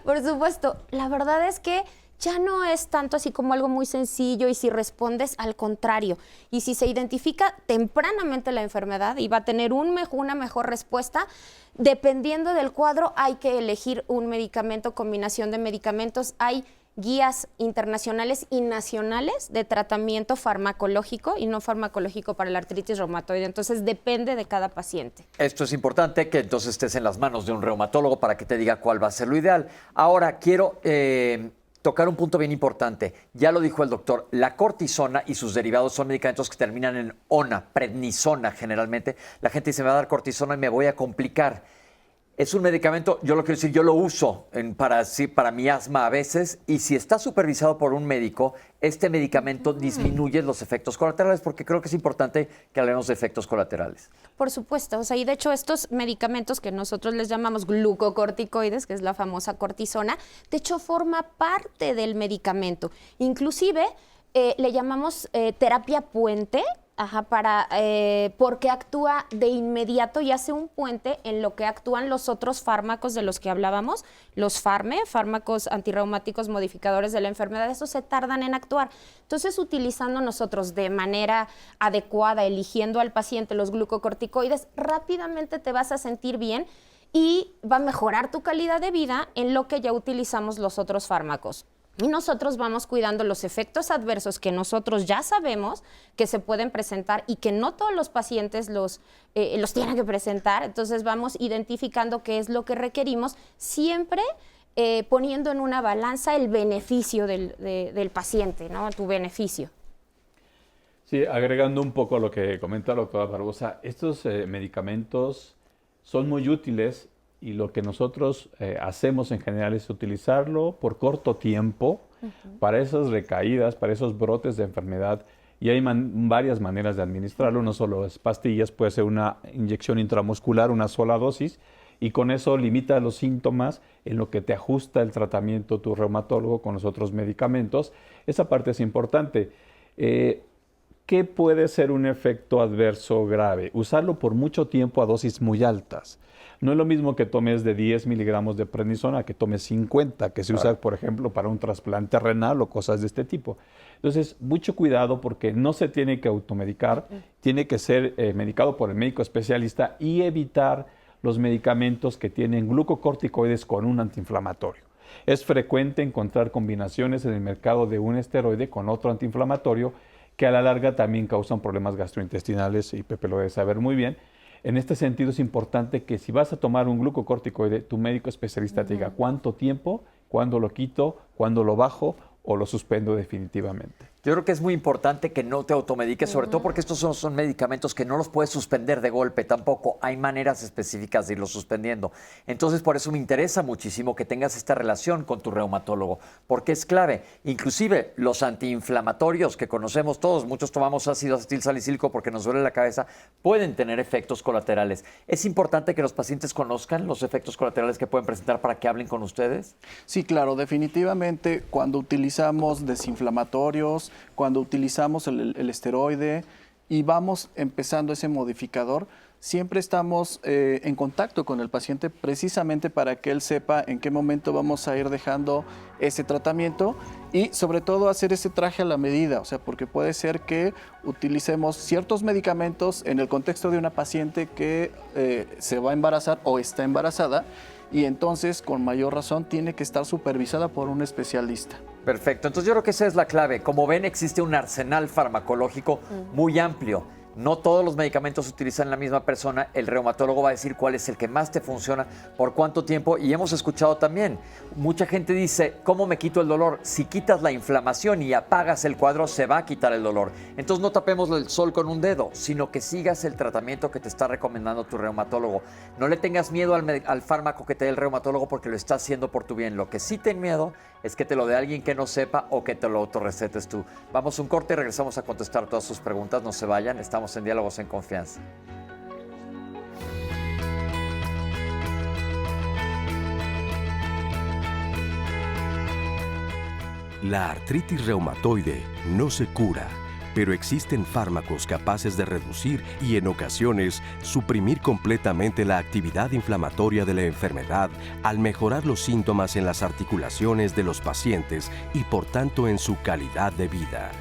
por supuesto. La verdad es que ya no es tanto así como algo muy sencillo y si respondes, al contrario. Y si se identifica tempranamente la enfermedad y va a tener una mejor respuesta, dependiendo del cuadro hay que elegir un medicamento, combinación de medicamentos. Hay guías internacionales y nacionales de tratamiento farmacológico y no farmacológico para la artritis reumatoide. Entonces, depende de cada paciente. Esto es importante, que entonces estés en las manos de un reumatólogo para que te diga cuál va a ser lo ideal. Ahora, quiero tocar un punto bien importante. Ya lo dijo el doctor, la cortisona y sus derivados son medicamentos que terminan en ona, prednisona generalmente. La gente dice, me va a dar cortisona y me voy a complicar. Es un medicamento, yo lo quiero decir, yo lo uso para mi asma a veces, y si está supervisado por un médico, este medicamento disminuye los efectos colaterales, porque creo que es importante que hablemos de efectos colaterales. Por supuesto, o sea, y de hecho estos medicamentos que nosotros les llamamos glucocorticoides, que es la famosa cortisona, de hecho forma parte del medicamento. Inclusive le llamamos terapia puente, porque actúa de inmediato y hace un puente en lo que actúan los otros fármacos de los que hablábamos, los fármacos antirreumáticos modificadores de la enfermedad. Esos se tardan en actuar. Entonces, utilizando nosotros de manera adecuada, eligiendo al paciente los glucocorticoides, rápidamente te vas a sentir bien y va a mejorar tu calidad de vida en lo que ya utilizamos los otros fármacos. Y nosotros vamos cuidando los efectos adversos que nosotros ya sabemos que se pueden presentar y que no todos los pacientes los tienen que presentar. Entonces vamos identificando qué es lo que requerimos, siempre poniendo en una balanza el beneficio del paciente, ¿no? Tu beneficio. Sí, agregando un poco a lo que comenta la doctora Barbosa, estos medicamentos son muy útiles. Y lo que nosotros hacemos en general es utilizarlo por corto tiempo para esas recaídas, para esos brotes de enfermedad. Y hay varias maneras de administrarlo. No solo es pastillas, puede ser una inyección intramuscular, una sola dosis. Y con eso limita los síntomas en lo que te ajusta el tratamiento tu reumatólogo con los otros medicamentos. Esa parte es importante. ¿Qué puede ser un efecto adverso grave? Usarlo por mucho tiempo a dosis muy altas. No es lo mismo que tomes de 10 miligramos de prednisona que tomes 50, que se usa, por ejemplo, para un trasplante renal o cosas de este tipo. Entonces, mucho cuidado porque no se tiene que automedicar, tiene que ser medicado por el médico especialista y evitar los medicamentos que tienen glucocorticoides con un antiinflamatorio. Es frecuente encontrar combinaciones en el mercado de un esteroide con otro antiinflamatorio que a la larga también causan problemas gastrointestinales, y Pepe lo debe saber muy bien. En este sentido es importante que si vas a tomar un glucocorticoide, tu médico especialista te diga cuánto tiempo, cuándo lo quito, cuándo lo bajo o lo suspendo definitivamente. Yo creo que es muy importante que no te automediques, sobre todo porque estos son medicamentos que no los puedes suspender de golpe tampoco. Hay maneras específicas de irlos suspendiendo. Entonces, por eso me interesa muchísimo que tengas esta relación con tu reumatólogo, porque es clave. Inclusive los antiinflamatorios que conocemos todos, muchos tomamos ácido acetilsalicílico porque nos duele la cabeza, pueden tener efectos colaterales. ¿Es importante que los pacientes conozcan los efectos colaterales que pueden presentar para que hablen con ustedes? Sí, claro, definitivamente cuando utilizamos desinflamatorios, cuando utilizamos el esteroide y vamos empezando ese modificador, siempre estamos en contacto con el paciente precisamente para que él sepa en qué momento vamos a ir dejando ese tratamiento y sobre todo hacer ese traje a la medida, o sea, porque puede ser que utilicemos ciertos medicamentos en el contexto de una paciente que se va a embarazar o está embarazada y entonces con mayor razón tiene que estar supervisada por un especialista. Perfecto, entonces yo creo que esa es la clave. Como ven, existe un arsenal farmacológico muy amplio. No todos los medicamentos se utilizan en la misma persona. El reumatólogo va a decir cuál es el que más te funciona, por cuánto tiempo. Y hemos escuchado también, mucha gente dice, ¿cómo me quito el dolor? Si quitas la inflamación y apagas el cuadro, se va a quitar el dolor. Entonces no tapemos el sol con un dedo, sino que sigas el tratamiento que te está recomendando tu reumatólogo. No le tengas miedo al fármaco que te dé el reumatólogo porque lo está haciendo por tu bien. Lo que sí ten miedo es que te lo dé alguien que no sepa o que te lo autorrecetes tú. Vamos a un corte y regresamos a contestar todas sus preguntas. No se vayan, estamos en Diálogos en Confianza. La artritis reumatoide no se cura, pero existen fármacos capaces de reducir y en ocasiones suprimir completamente la actividad inflamatoria de la enfermedad al mejorar los síntomas en las articulaciones de los pacientes y por tanto en su calidad de vida.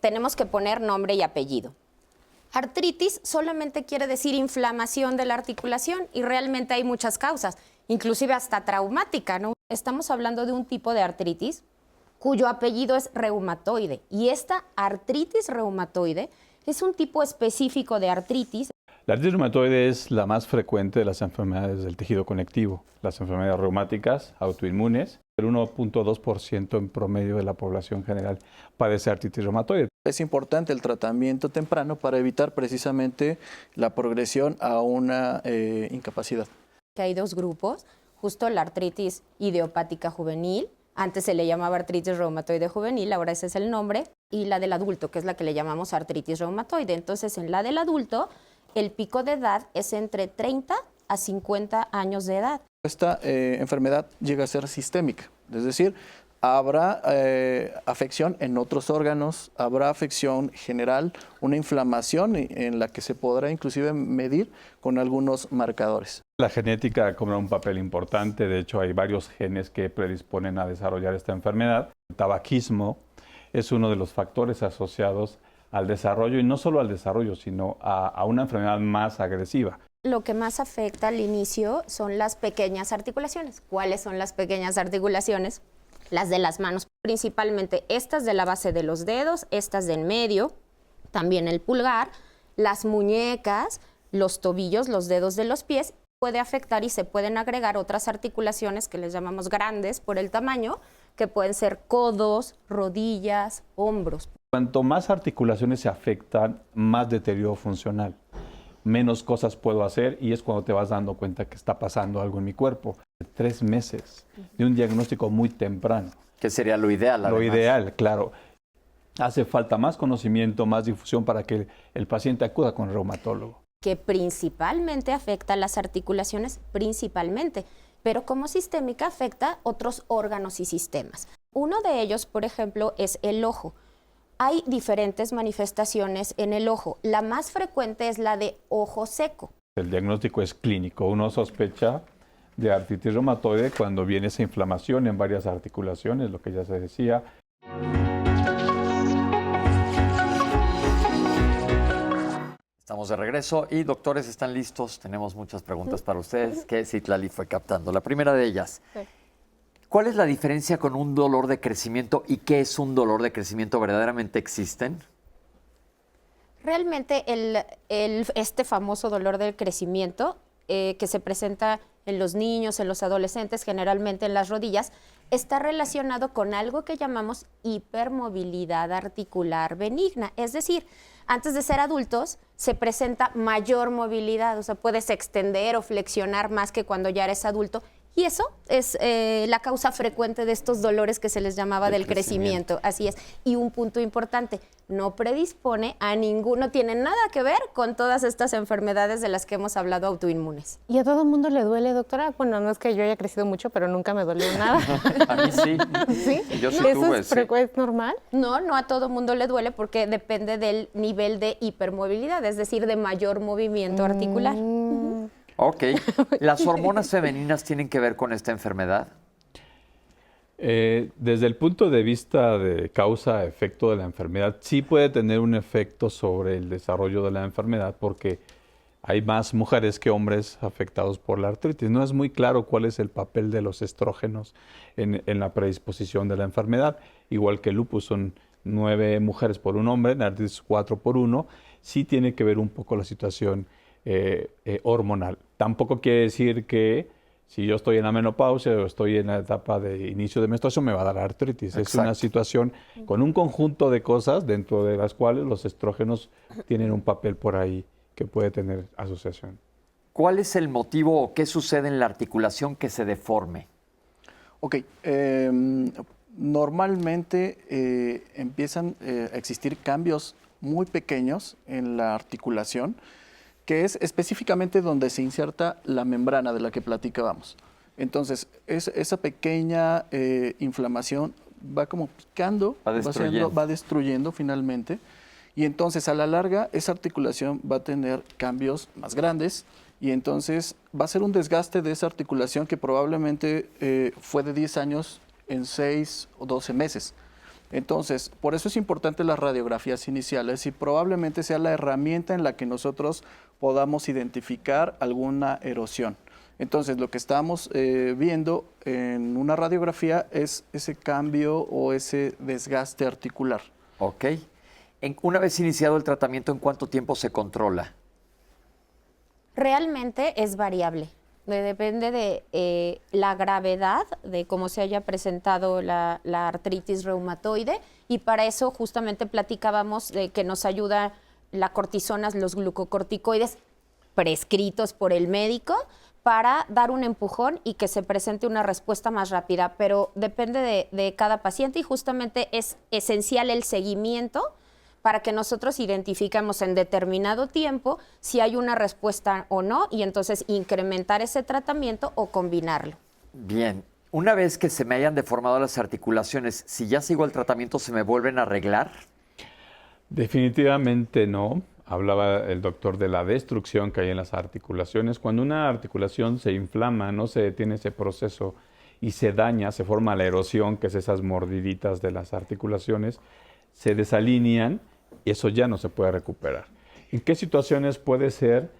Tenemos que poner nombre y apellido. Artritis solamente quiere decir inflamación de la articulación y realmente hay muchas causas, inclusive hasta traumática, ¿no? Estamos hablando de un tipo de artritis cuyo apellido es reumatoide y esta artritis reumatoide es un tipo específico de artritis. La artritis reumatoide es la más frecuente de las enfermedades del tejido conectivo. Las enfermedades reumáticas, autoinmunes, el 1.2% en promedio de la población general padece artritis reumatoide. Es importante el tratamiento temprano para evitar precisamente la progresión a una incapacidad. Hay dos grupos, justo la artritis idiopática juvenil, antes se le llamaba artritis reumatoide juvenil, ahora ese es el nombre, y la del adulto, que es la que le llamamos artritis reumatoide. Entonces, en la del adulto, el pico de edad es entre 30 a 50 años de edad. Esta enfermedad llega a ser sistémica, es decir, habrá afección en otros órganos, habrá afección general, una inflamación en la que se podrá inclusive medir con algunos marcadores. La genética cobra un papel importante, de hecho hay varios genes que predisponen a desarrollar esta enfermedad. El tabaquismo es uno de los factores asociados al desarrollo, y no solo al desarrollo, sino a una enfermedad más agresiva. Lo que más afecta al inicio son las pequeñas articulaciones. ¿Cuáles son las pequeñas articulaciones? Las de las manos, principalmente estas de la base de los dedos, estas de en medio, también el pulgar, las muñecas, los tobillos, los dedos de los pies. Puede afectar y se pueden agregar otras articulaciones que les llamamos grandes por el tamaño, que pueden ser codos, rodillas, hombros. Cuanto más articulaciones se afectan, más deterioro funcional. Menos cosas puedo hacer y es cuando te vas dando cuenta que está pasando algo en mi cuerpo. 3 meses de un diagnóstico muy temprano. Que sería lo ideal, además. Lo ideal, claro. Hace falta más conocimiento, más difusión para que el paciente acuda con el reumatólogo. Que principalmente afecta las articulaciones, principalmente. pero como sistémica afecta otros órganos y sistemas. Uno de ellos, por ejemplo, es el ojo. Hay diferentes manifestaciones en el ojo. La más frecuente es la de ojo seco. El diagnóstico es clínico. Uno sospecha de artritis reumatoide cuando viene esa inflamación en varias articulaciones, lo que ya se decía. Estamos de regreso y doctores están listos. Tenemos muchas preguntas para ustedes que Citlali fue captando. La primera de ellas, ¿cuál es la diferencia con un dolor de crecimiento y qué es un dolor de crecimiento? ¿Verdaderamente existen? Realmente este famoso dolor del crecimiento que se presenta en los niños, en los adolescentes, generalmente en las rodillas, está relacionado con algo que llamamos hipermovilidad articular benigna. Es decir, antes de ser adultos se presenta mayor movilidad, o sea, puedes extender o flexionar más que cuando ya eres adulto. Y eso es la causa frecuente de estos dolores que se les llamaba del crecimiento. Así es. Y un punto importante, no predispone a no tiene nada que ver con todas estas enfermedades de las que hemos hablado autoinmunes. ¿Y a todo el mundo le duele, doctora? Bueno, no es que yo haya crecido mucho, pero nunca me dolió nada. A mí sí. ¿Sí? Yo sí ¿Eso tuve, es normal? No a todo el mundo le duele porque depende del nivel de hipermovilidad, es decir, de mayor movimiento articular. Ok. ¿Las hormonas femeninas tienen que ver con esta enfermedad? Desde el punto de vista de causa-efecto de la enfermedad, sí puede tener un efecto sobre el desarrollo de la enfermedad porque hay más mujeres que hombres afectados por la artritis. No es muy claro cuál es el papel de los estrógenos en la predisposición de la enfermedad. Igual que el lupus son 9 mujeres por un hombre, en artritis 4 por 1. Sí tiene que ver un poco la situación hormonal. Tampoco quiere decir que si yo estoy en la menopausia o estoy en la etapa de inicio de menstruación me va a dar artritis. Exacto. Es una situación con un conjunto de cosas dentro de las cuales los estrógenos tienen un papel por ahí que puede tener asociación. ¿Cuál es el motivo o qué sucede en la articulación que se deforme? Ok, normalmente empiezan a existir cambios muy pequeños en la articulación, que es específicamente donde se inserta la membrana de la que platicábamos. Entonces, esa pequeña inflamación va como picando, va destruyendo finalmente, y entonces a la larga esa articulación va a tener cambios más grandes, y entonces va a ser un desgaste de esa articulación que probablemente fue de 10 años en 6 o 12 meses. Entonces, por eso es importante las radiografías iniciales y probablemente sea la herramienta en la que nosotros podamos identificar alguna erosión. Entonces, lo que estamos viendo en una radiografía es ese cambio o ese desgaste articular. Ok. Una vez iniciado el tratamiento, ¿en cuánto tiempo se controla? Realmente es variable. Depende de la gravedad de cómo se haya presentado la artritis reumatoide, y para eso justamente platicábamos de que nos ayuda la cortisona, los glucocorticoides prescritos por el médico para dar un empujón y que se presente una respuesta más rápida, pero depende de cada paciente y justamente es esencial el seguimiento para que nosotros identifiquemos en determinado tiempo si hay una respuesta o no y entonces incrementar ese tratamiento o combinarlo. Bien, una vez que se me hayan deformado las articulaciones, si ya sigo el tratamiento, ¿se me vuelven a arreglar? Definitivamente no. Hablaba el doctor de la destrucción que hay en las articulaciones. Cuando una articulación se inflama, no se detiene ese proceso y se daña, se forma la erosión, que es esas mordiditas de las articulaciones, se desalinean y eso ya no se puede recuperar. ¿En qué situaciones puede ser?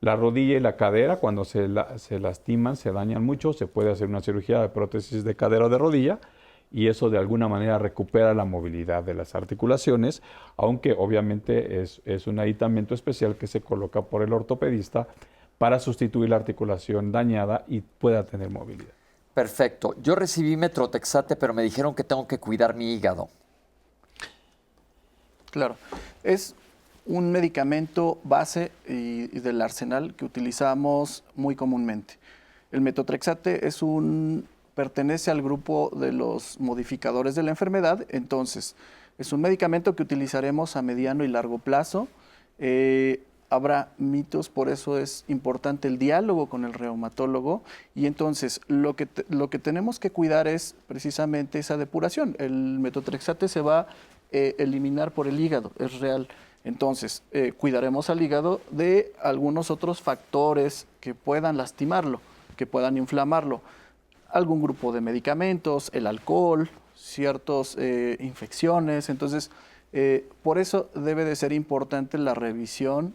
La rodilla y la cadera, cuando se lastiman, se dañan mucho, se puede hacer una cirugía de prótesis de cadera o de rodilla y eso de alguna manera recupera la movilidad de las articulaciones, aunque obviamente es un aditamento especial que se coloca por el ortopedista para sustituir la articulación dañada y pueda tener movilidad. Perfecto. Yo recibí Metrotexate, pero me dijeron que tengo que cuidar mi hígado. Claro, es un medicamento base y del arsenal que utilizamos muy comúnmente. El metotrexate pertenece al grupo de los modificadores de la enfermedad, entonces es un medicamento que utilizaremos a mediano y largo plazo. habrá mitos, por eso es importante el diálogo con el reumatólogo. Y entonces lo que tenemos que cuidar es precisamente esa depuración. El metotrexate se va a eliminar por el hígado, es real. Entonces, cuidaremos al hígado de algunos otros factores que puedan lastimarlo, que puedan inflamarlo. Algún grupo de medicamentos, el alcohol, ciertas infecciones. Entonces, por eso debe de ser importante la revisión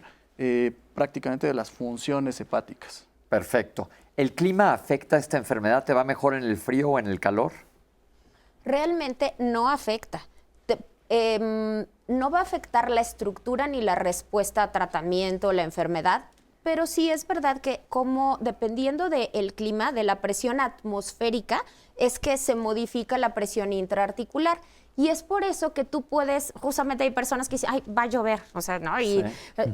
prácticamente de las funciones hepáticas. Perfecto. ¿El clima afecta esta enfermedad? ¿Te va mejor en el frío o en el calor? Realmente no afecta. No va a afectar la estructura ni la respuesta a tratamiento, la enfermedad, pero sí es verdad que como dependiendo del clima, de la presión atmosférica, es que se modifica la presión intraarticular. Y es por eso que tú puedes, justamente hay personas que dicen, ay, va a llover, o sea, ¿no?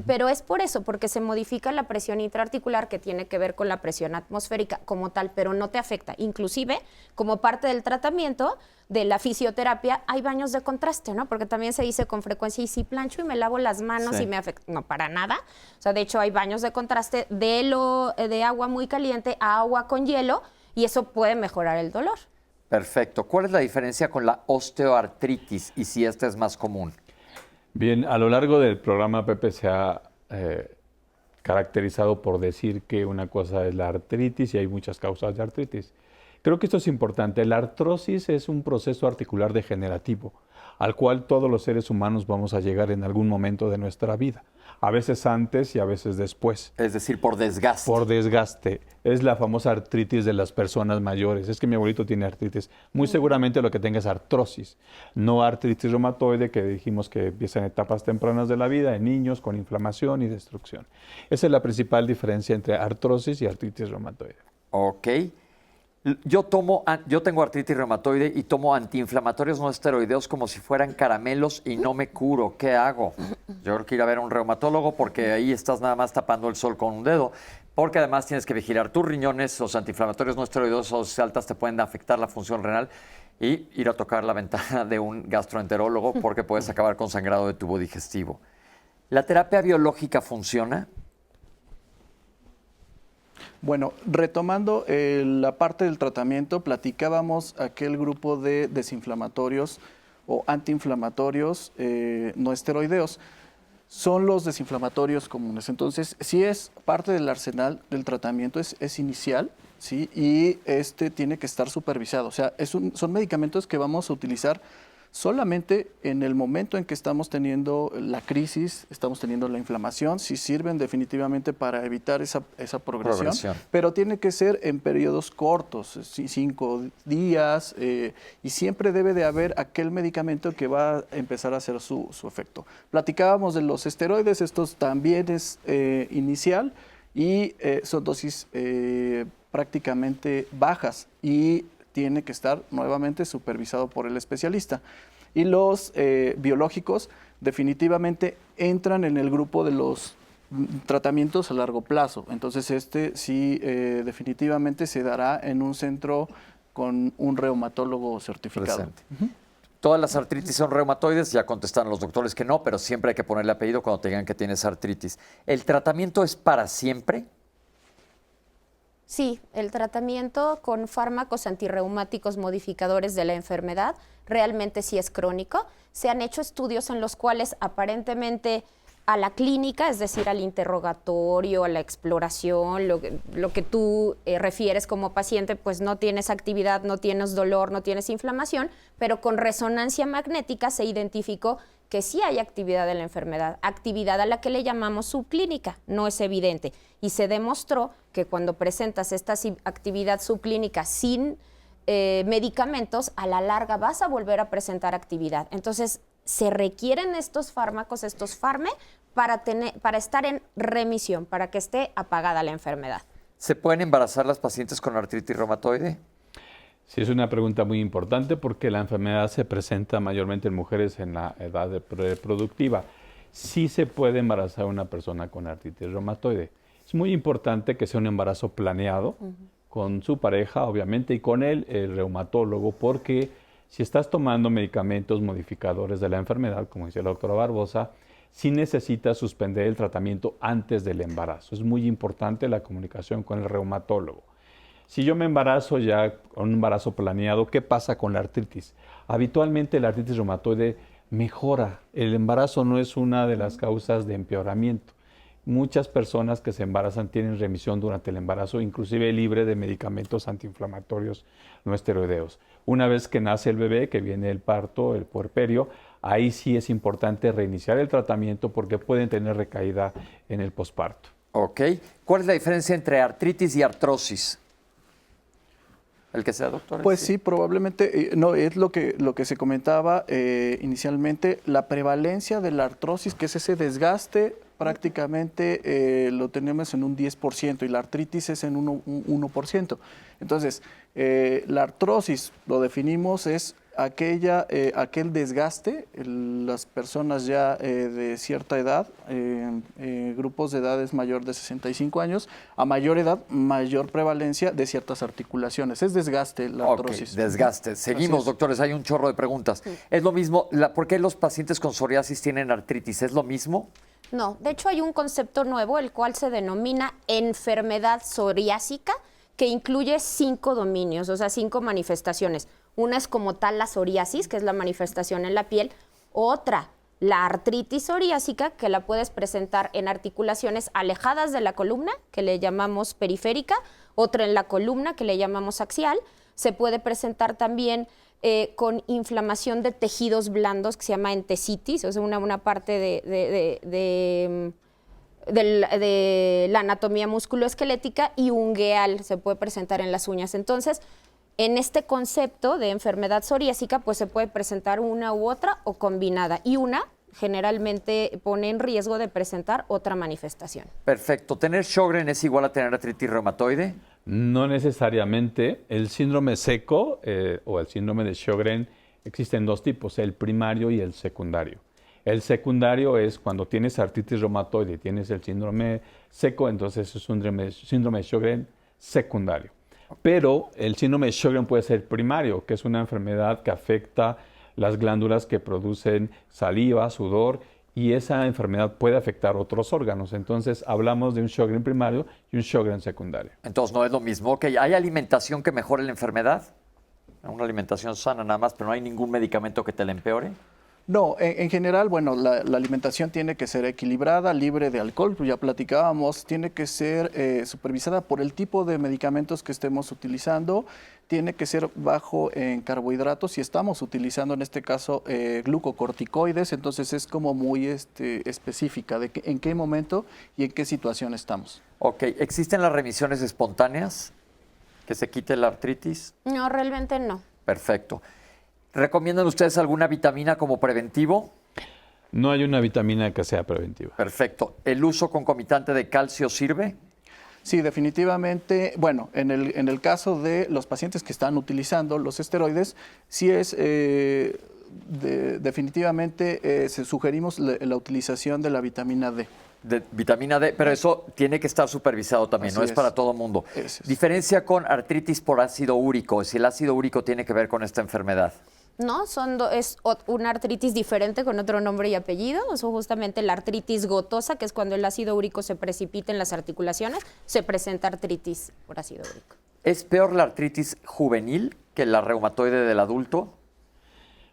Pero es por eso, porque se modifica la presión intraarticular que tiene que ver con la presión atmosférica como tal, pero no te afecta. Inclusive, como parte del tratamiento de la fisioterapia, hay baños de contraste, ¿no? Porque también se dice con frecuencia, y si plancho y me lavo las manos y me afecta, no, para nada. O sea, de hecho, hay baños de contraste de agua muy caliente a agua con hielo, y eso puede mejorar el dolor. Perfecto. ¿Cuál es la diferencia con la osteoartritis y si esta es más común? Bien, a lo largo del programa Pepe se ha caracterizado por decir que una cosa es la artritis y hay muchas causas de artritis. Creo que esto es importante. La artrosis es un proceso articular degenerativo al cual todos los seres humanos vamos a llegar en algún momento de nuestra vida. A veces antes y a veces después. Es decir, por desgaste. Por desgaste. Es la famosa artritis de las personas mayores. Es que mi abuelito tiene artritis. Muy seguramente lo que tenga es artrosis. No artritis reumatoide, que dijimos que empieza en etapas tempranas de la vida, en niños, con inflamación y destrucción. Esa es la principal diferencia entre artrosis y artritis reumatoide. Ok. Yo tengo artritis reumatoide y tomo antiinflamatorios no esteroideos como si fueran caramelos y no me curo. ¿Qué hago? Yo creo que ir a ver a un reumatólogo porque ahí estás nada más tapando el sol con un dedo. Porque además tienes que vigilar tus riñones, los antiinflamatorios no esteroideosos altas te pueden afectar la función renal y ir a tocar la ventana de un gastroenterólogo porque puedes acabar con sangrado de tubo digestivo. ¿La terapia biológica funciona? Bueno, retomando la parte del tratamiento, platicábamos aquel grupo de desinflamatorios o antiinflamatorios no esteroideos. Son los desinflamatorios comunes. Entonces, sí es parte del arsenal del tratamiento, es inicial, ¿sí? Y tiene que estar supervisado. O sea, son medicamentos que vamos a utilizar solamente en el momento en que estamos teniendo la crisis, estamos teniendo la inflamación, sí sirven definitivamente para evitar esa progresión, pero tiene que ser en periodos cortos, 5 días, y siempre debe de haber aquel medicamento que va a empezar a hacer su efecto. Platicábamos de los esteroides, estos también es inicial y son dosis prácticamente bajas y tiene que estar nuevamente supervisado por el especialista. Y los biológicos definitivamente entran en el grupo de los tratamientos a largo plazo. Entonces sí definitivamente se dará en un centro con un reumatólogo certificado. Todas las artritis son reumatoides, ya contestaron los doctores que no, pero siempre hay que ponerle apellido cuando te digan que tienes artritis. ¿El tratamiento es para siempre? Sí, el tratamiento con fármacos antirreumáticos modificadores de la enfermedad realmente sí es crónico. Se han hecho estudios en los cuales aparentemente a la clínica, es decir, al interrogatorio, a la exploración, lo que tú refieres como paciente, pues no tienes actividad, no tienes dolor, no tienes inflamación, pero con resonancia magnética se identificó que sí hay actividad de la enfermedad, actividad a la que le llamamos subclínica, no es evidente. Y se demostró que cuando presentas esta actividad subclínica sin medicamentos, a la larga vas a volver a presentar actividad. Entonces, se requieren estos fármacos, estos FARME, para estar en remisión, para que esté apagada la enfermedad. ¿Se pueden embarazar las pacientes con artritis reumatoide? Sí, es una pregunta muy importante porque la enfermedad se presenta mayormente en mujeres en la edad reproductiva. Sí se puede embarazar a una persona con artritis reumatoide. Es muy importante que sea un embarazo planeado con su pareja, obviamente, y con el reumatólogo, porque si estás tomando medicamentos modificadores de la enfermedad, como decía la doctora Barbosa, sí necesita suspender el tratamiento antes del embarazo. Es muy importante la comunicación con el reumatólogo. Si yo me embarazo ya con un embarazo planeado, ¿qué pasa con la artritis? Habitualmente la artritis reumatoide mejora. El embarazo no es una de las causas de empeoramiento. Muchas personas que se embarazan tienen remisión durante el embarazo, inclusive libre de medicamentos antiinflamatorios no esteroideos. Una vez que nace el bebé, que viene el parto, el puerperio, ahí sí es importante reiniciar el tratamiento porque pueden tener recaída en el posparto. Ok. ¿Cuál es la diferencia entre artritis y artrosis? ¿El que sea, doctor? Pues sí, probablemente, no, es lo que se comentaba inicialmente, la prevalencia de la artrosis, que es ese desgaste, prácticamente lo tenemos en un 10% y la artritis es en un 1%. Entonces, la artrosis, lo definimos, es aquel desgaste, las personas ya de cierta edad, grupos de edades mayor de 65 años, a mayor edad, mayor prevalencia de ciertas articulaciones. Es desgaste la artrosis. Desgaste. Seguimos, doctores, hay un chorro de preguntas. Sí. ¿Es lo mismo? ¿Por qué los pacientes con psoriasis tienen artritis? ¿Es lo mismo? No, de hecho hay un concepto nuevo, el cual se denomina enfermedad psoriásica, que incluye 5 dominios, o sea, 5 manifestaciones. Una es como tal la psoriasis, que es la manifestación en la piel. Otra, la artritis psoriásica, que la puedes presentar en articulaciones alejadas de la columna, que le llamamos periférica. Otra en la columna, que le llamamos axial. Se puede presentar también con inflamación de tejidos blandos, que se llama entesitis, o sea, una parte de la anatomía musculoesquelética, y ungueal, se puede presentar en las uñas. Entonces, en este concepto de enfermedad psoriásica, pues se puede presentar una u otra o combinada, y una generalmente pone en riesgo de presentar otra manifestación. Perfecto. ¿Tener Sjögren es igual a tener artritis reumatoide? No necesariamente. El síndrome seco o el síndrome de Sjögren existen 2 tipos, el primario y el secundario. El secundario es cuando tienes artritis reumatoide y tienes el síndrome seco, entonces es un síndrome de Sjögren secundario. Pero el síndrome de Sjögren puede ser primario, que es una enfermedad que afecta las glándulas que producen saliva, sudor, y esa enfermedad puede afectar otros órganos. Entonces hablamos de un Sjögren primario y un Sjögren secundario. Entonces no es lo mismo. Okay. ¿Hay alimentación que mejore la enfermedad? Una alimentación sana nada más, pero no hay ningún medicamento que te la empeore. No, en general, bueno, la alimentación tiene que ser equilibrada, libre de alcohol, ya platicábamos, tiene que ser supervisada por el tipo de medicamentos que estemos utilizando, tiene que ser bajo en carbohidratos. Si estamos utilizando en este caso glucocorticoides, entonces es como muy específica de en qué momento y en qué situación estamos. Ok, ¿existen las remisiones espontáneas? ¿Que se quite la artritis? No, realmente no. Perfecto. ¿Recomiendan ustedes alguna vitamina como preventivo? No hay una vitamina que sea preventiva. Perfecto. ¿El uso concomitante de calcio sirve? Sí, definitivamente. Bueno, en el caso de los pacientes que están utilizando los esteroides, sí es definitivamente sugerimos la utilización de la vitamina D. De vitamina D, pero eso tiene que estar supervisado también, no es para todo mundo. Diferencia con artritis por ácido úrico, si el ácido úrico tiene que ver con esta enfermedad. No, es una artritis diferente con otro nombre y apellido. Eso justamente la artritis gotosa, que es cuando el ácido úrico se precipita en las articulaciones, se presenta artritis por ácido úrico. ¿Es peor la artritis juvenil que la reumatoide del adulto?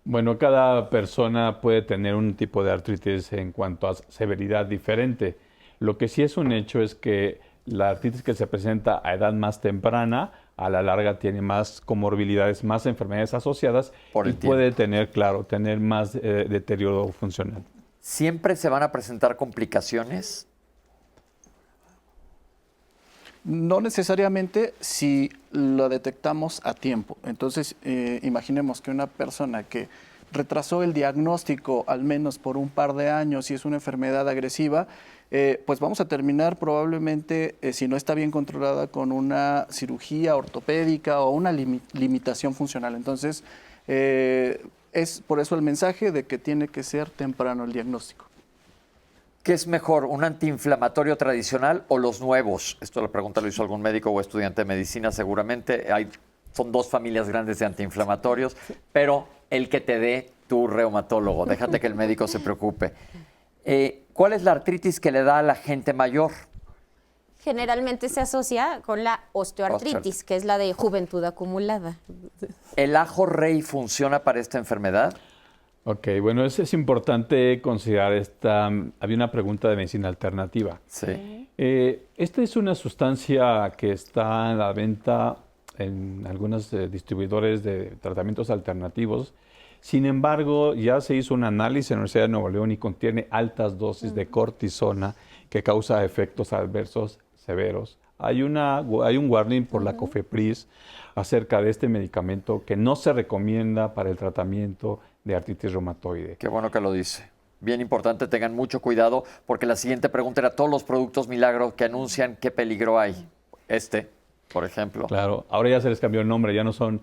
Bueno, cada persona puede tener un tipo de artritis en cuanto a severidad diferente. Lo que sí es un hecho es que la artritis que se presenta a edad más temprana, a la larga tiene más comorbilidades, más enfermedades asociadas y puede tener, claro, tener más deterioro funcional. ¿Siempre se van a presentar complicaciones? No necesariamente si lo detectamos a tiempo. Entonces, imaginemos que una persona que retrasó el diagnóstico al menos por un par de años y es una enfermedad agresiva, pues vamos a terminar probablemente, si no está bien controlada, con una cirugía ortopédica o una limitación funcional. Entonces, es por eso el mensaje de que tiene que ser temprano el diagnóstico. ¿Qué es mejor, un antiinflamatorio tradicional o los nuevos? Esto la pregunta lo hizo algún médico o estudiante de medicina seguramente. Son 2 familias grandes de antiinflamatorios, pero el que te dé tu reumatólogo. Déjate que el médico se preocupe. ¿Cuál es la artritis que le da a la gente mayor? Generalmente se asocia con la osteoartritis, que es la de juventud acumulada. ¿El ajo rey funciona para esta enfermedad? Ok, bueno, es importante considerar había una pregunta de medicina alternativa. Sí. Esta es una sustancia que está a la venta en algunos distribuidores de tratamientos alternativos. Sin embargo, ya se hizo un análisis en la Universidad de Nuevo León y contiene altas dosis de cortisona que causa efectos adversos severos. Hay un warning por la COFEPRIS acerca de este medicamento que no se recomienda para el tratamiento de artritis reumatoide. Qué bueno que lo dice. Bien importante, tengan mucho cuidado, porque la siguiente pregunta era todos los productos milagros que anuncian qué peligro hay. Por ejemplo. Claro, ahora ya se les cambió el nombre, ya no son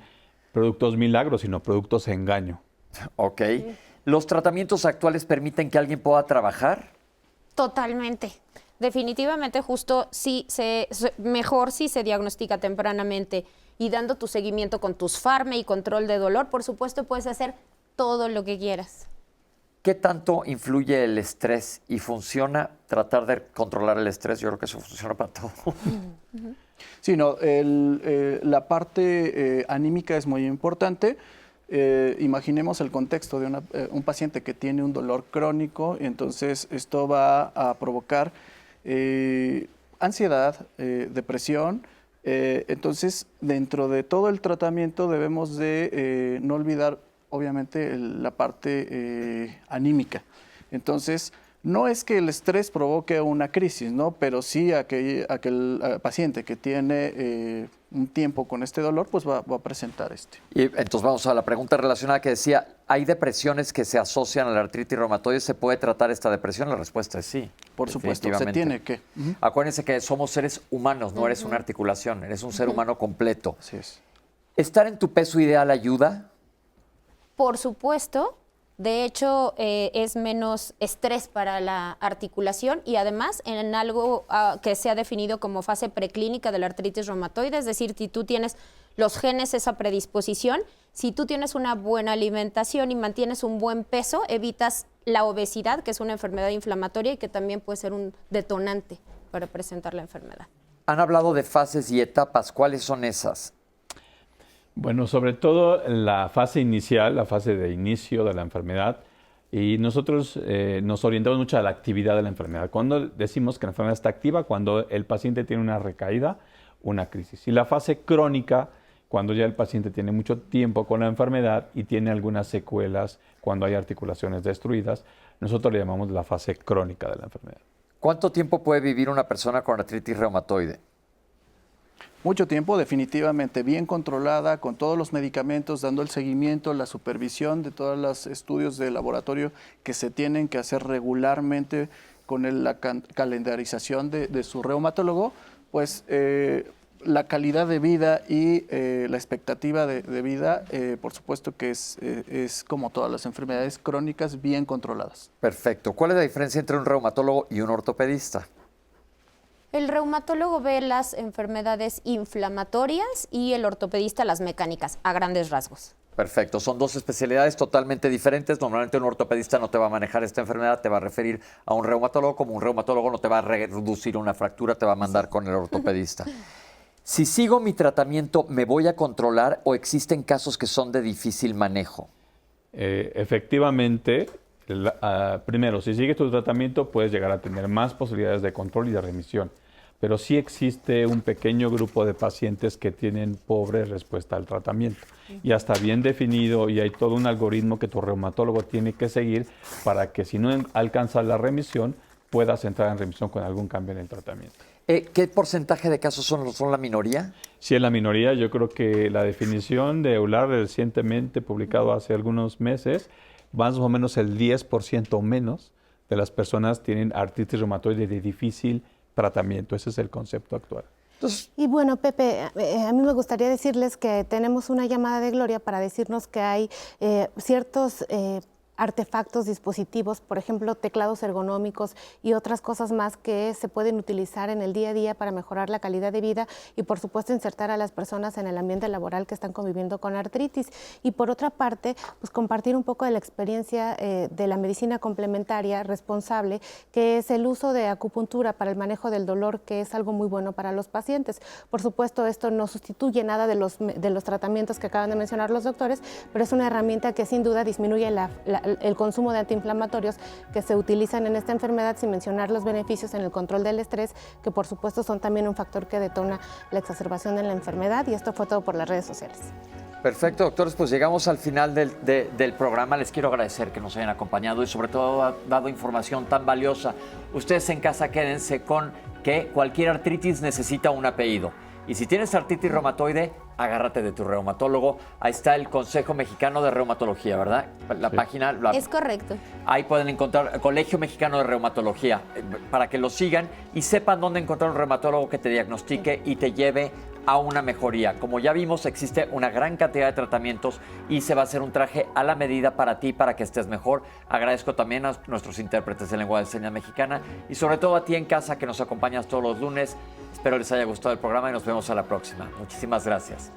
productos milagros, sino productos engaño. Ok. ¿Los tratamientos actuales permiten que alguien pueda trabajar? Totalmente. Definitivamente, justo mejor si se diagnostica tempranamente y dando tu seguimiento con tus y control de dolor, por supuesto puedes hacer todo lo que quieras. ¿Qué tanto influye el estrés y funciona tratar de controlar el estrés? Yo creo que eso funciona para todo. Sí, no, la parte anímica es muy importante. Imaginemos el contexto de un paciente que tiene un dolor crónico, y entonces esto va a provocar ansiedad, depresión. Entonces, dentro de todo el tratamiento debemos de no olvidar, obviamente, la parte anímica. Entonces, no es que el estrés provoque una crisis, ¿no? Pero sí aquel paciente que tiene un tiempo con este dolor, pues va a presentar Y entonces vamos a la pregunta relacionada que decía, ¿hay depresiones que se asocian a la artritis reumatoide? ¿Se puede tratar esta depresión? La respuesta es sí. Por supuesto, se tiene que. Acuérdense que somos seres humanos, no eres una articulación, eres un ser humano completo. Así es. ¿Estar en tu peso ideal ayuda? Por supuesto. De hecho, es menos estrés para la articulación y además en algo que se ha definido como fase preclínica de la artritis reumatoide, es decir, si tú tienes los genes, esa predisposición, si tú tienes una buena alimentación y mantienes un buen peso, evitas la obesidad, que es una enfermedad inflamatoria y que también puede ser un detonante para presentar la enfermedad. Han hablado de fases y etapas, ¿cuáles son esas? Bueno, sobre todo la fase inicial, la fase de inicio de la enfermedad, y nosotros nos orientamos mucho a la actividad de la enfermedad. Cuando decimos que la enfermedad está activa, cuando el paciente tiene una recaída, una crisis. Y la fase crónica, cuando ya el paciente tiene mucho tiempo con la enfermedad y tiene algunas secuelas, cuando hay articulaciones destruidas, nosotros le llamamos la fase crónica de la enfermedad. ¿Cuánto tiempo puede vivir una persona con artritis reumatoide? Mucho tiempo, definitivamente, bien controlada, con todos los medicamentos, dando el seguimiento, la supervisión de todos los estudios de laboratorio que se tienen que hacer regularmente con la calendarización de su reumatólogo, pues la calidad de vida y la expectativa de vida, por supuesto que es como todas las enfermedades crónicas, bien controladas. Perfecto. ¿Cuál es la diferencia entre un reumatólogo y un ortopedista? El reumatólogo ve las enfermedades inflamatorias y el ortopedista las mecánicas, a grandes rasgos. Perfecto, son dos especialidades totalmente diferentes. Normalmente un ortopedista no te va a manejar esta enfermedad, te va a referir a un reumatólogo, como un reumatólogo no te va a reducir una fractura, te va a mandar con el ortopedista. Si sigo mi tratamiento, ¿me voy a controlar o existen casos que son de difícil manejo? Efectivamente, primero, si sigues tu tratamiento, puedes llegar a tener más posibilidades de control y de remisión. Pero sí existe un pequeño grupo de pacientes que tienen pobre respuesta al tratamiento. Ya está bien definido y hay todo un algoritmo que tu reumatólogo tiene que seguir para que si no alcanzas la remisión, puedas entrar en remisión con algún cambio en el tratamiento. ¿Qué porcentaje de casos son la minoría? Sí, en la minoría. Yo creo que la definición de EULAR recientemente publicado hace algunos meses, más o menos el 10% o menos de las personas tienen artritis reumatoide de difícil tratamiento. Ese es el concepto actual. Y bueno, Pepe, a mí me gustaría decirles que tenemos una llamada de Gloria para decirnos que hay ciertos artefactos, dispositivos, por ejemplo, teclados ergonómicos y otras cosas más que se pueden utilizar en el día a día para mejorar la calidad de vida y, por supuesto, insertar a las personas en el ambiente laboral que están conviviendo con artritis. Y por otra parte, pues compartir un poco de la experiencia de la medicina complementaria responsable, que es el uso de acupuntura para el manejo del dolor, que es algo muy bueno para los pacientes. Por supuesto, esto no sustituye nada de los tratamientos que acaban de mencionar los doctores, pero es una herramienta que sin duda disminuye el consumo de antiinflamatorios que se utilizan en esta enfermedad, sin mencionar los beneficios en el control del estrés, que por supuesto son también un factor que detona la exacerbación de la enfermedad. Y esto fue todo por las redes sociales. Perfecto, doctores, pues llegamos al final del programa. Les quiero agradecer que nos hayan acompañado y sobre todo dado información tan valiosa. Ustedes en casa quédense con que cualquier artritis necesita un apellido. Y si tienes artritis reumatoide, agárrate de tu reumatólogo. Ahí está el Consejo Mexicano de Reumatología, ¿verdad? La página. Es correcto. Ahí pueden encontrar el Colegio Mexicano de Reumatología para que lo sigan y sepan dónde encontrar un reumatólogo que te diagnostique y te lleve a una mejoría. Como ya vimos, existe una gran cantidad de tratamientos y se va a hacer un traje a la medida para ti, para que estés mejor. Agradezco también a nuestros intérpretes de lengua de señas mexicana y sobre todo a ti en casa que nos acompañas todos los lunes. Espero les haya gustado el programa y nos vemos a la próxima. Muchísimas gracias.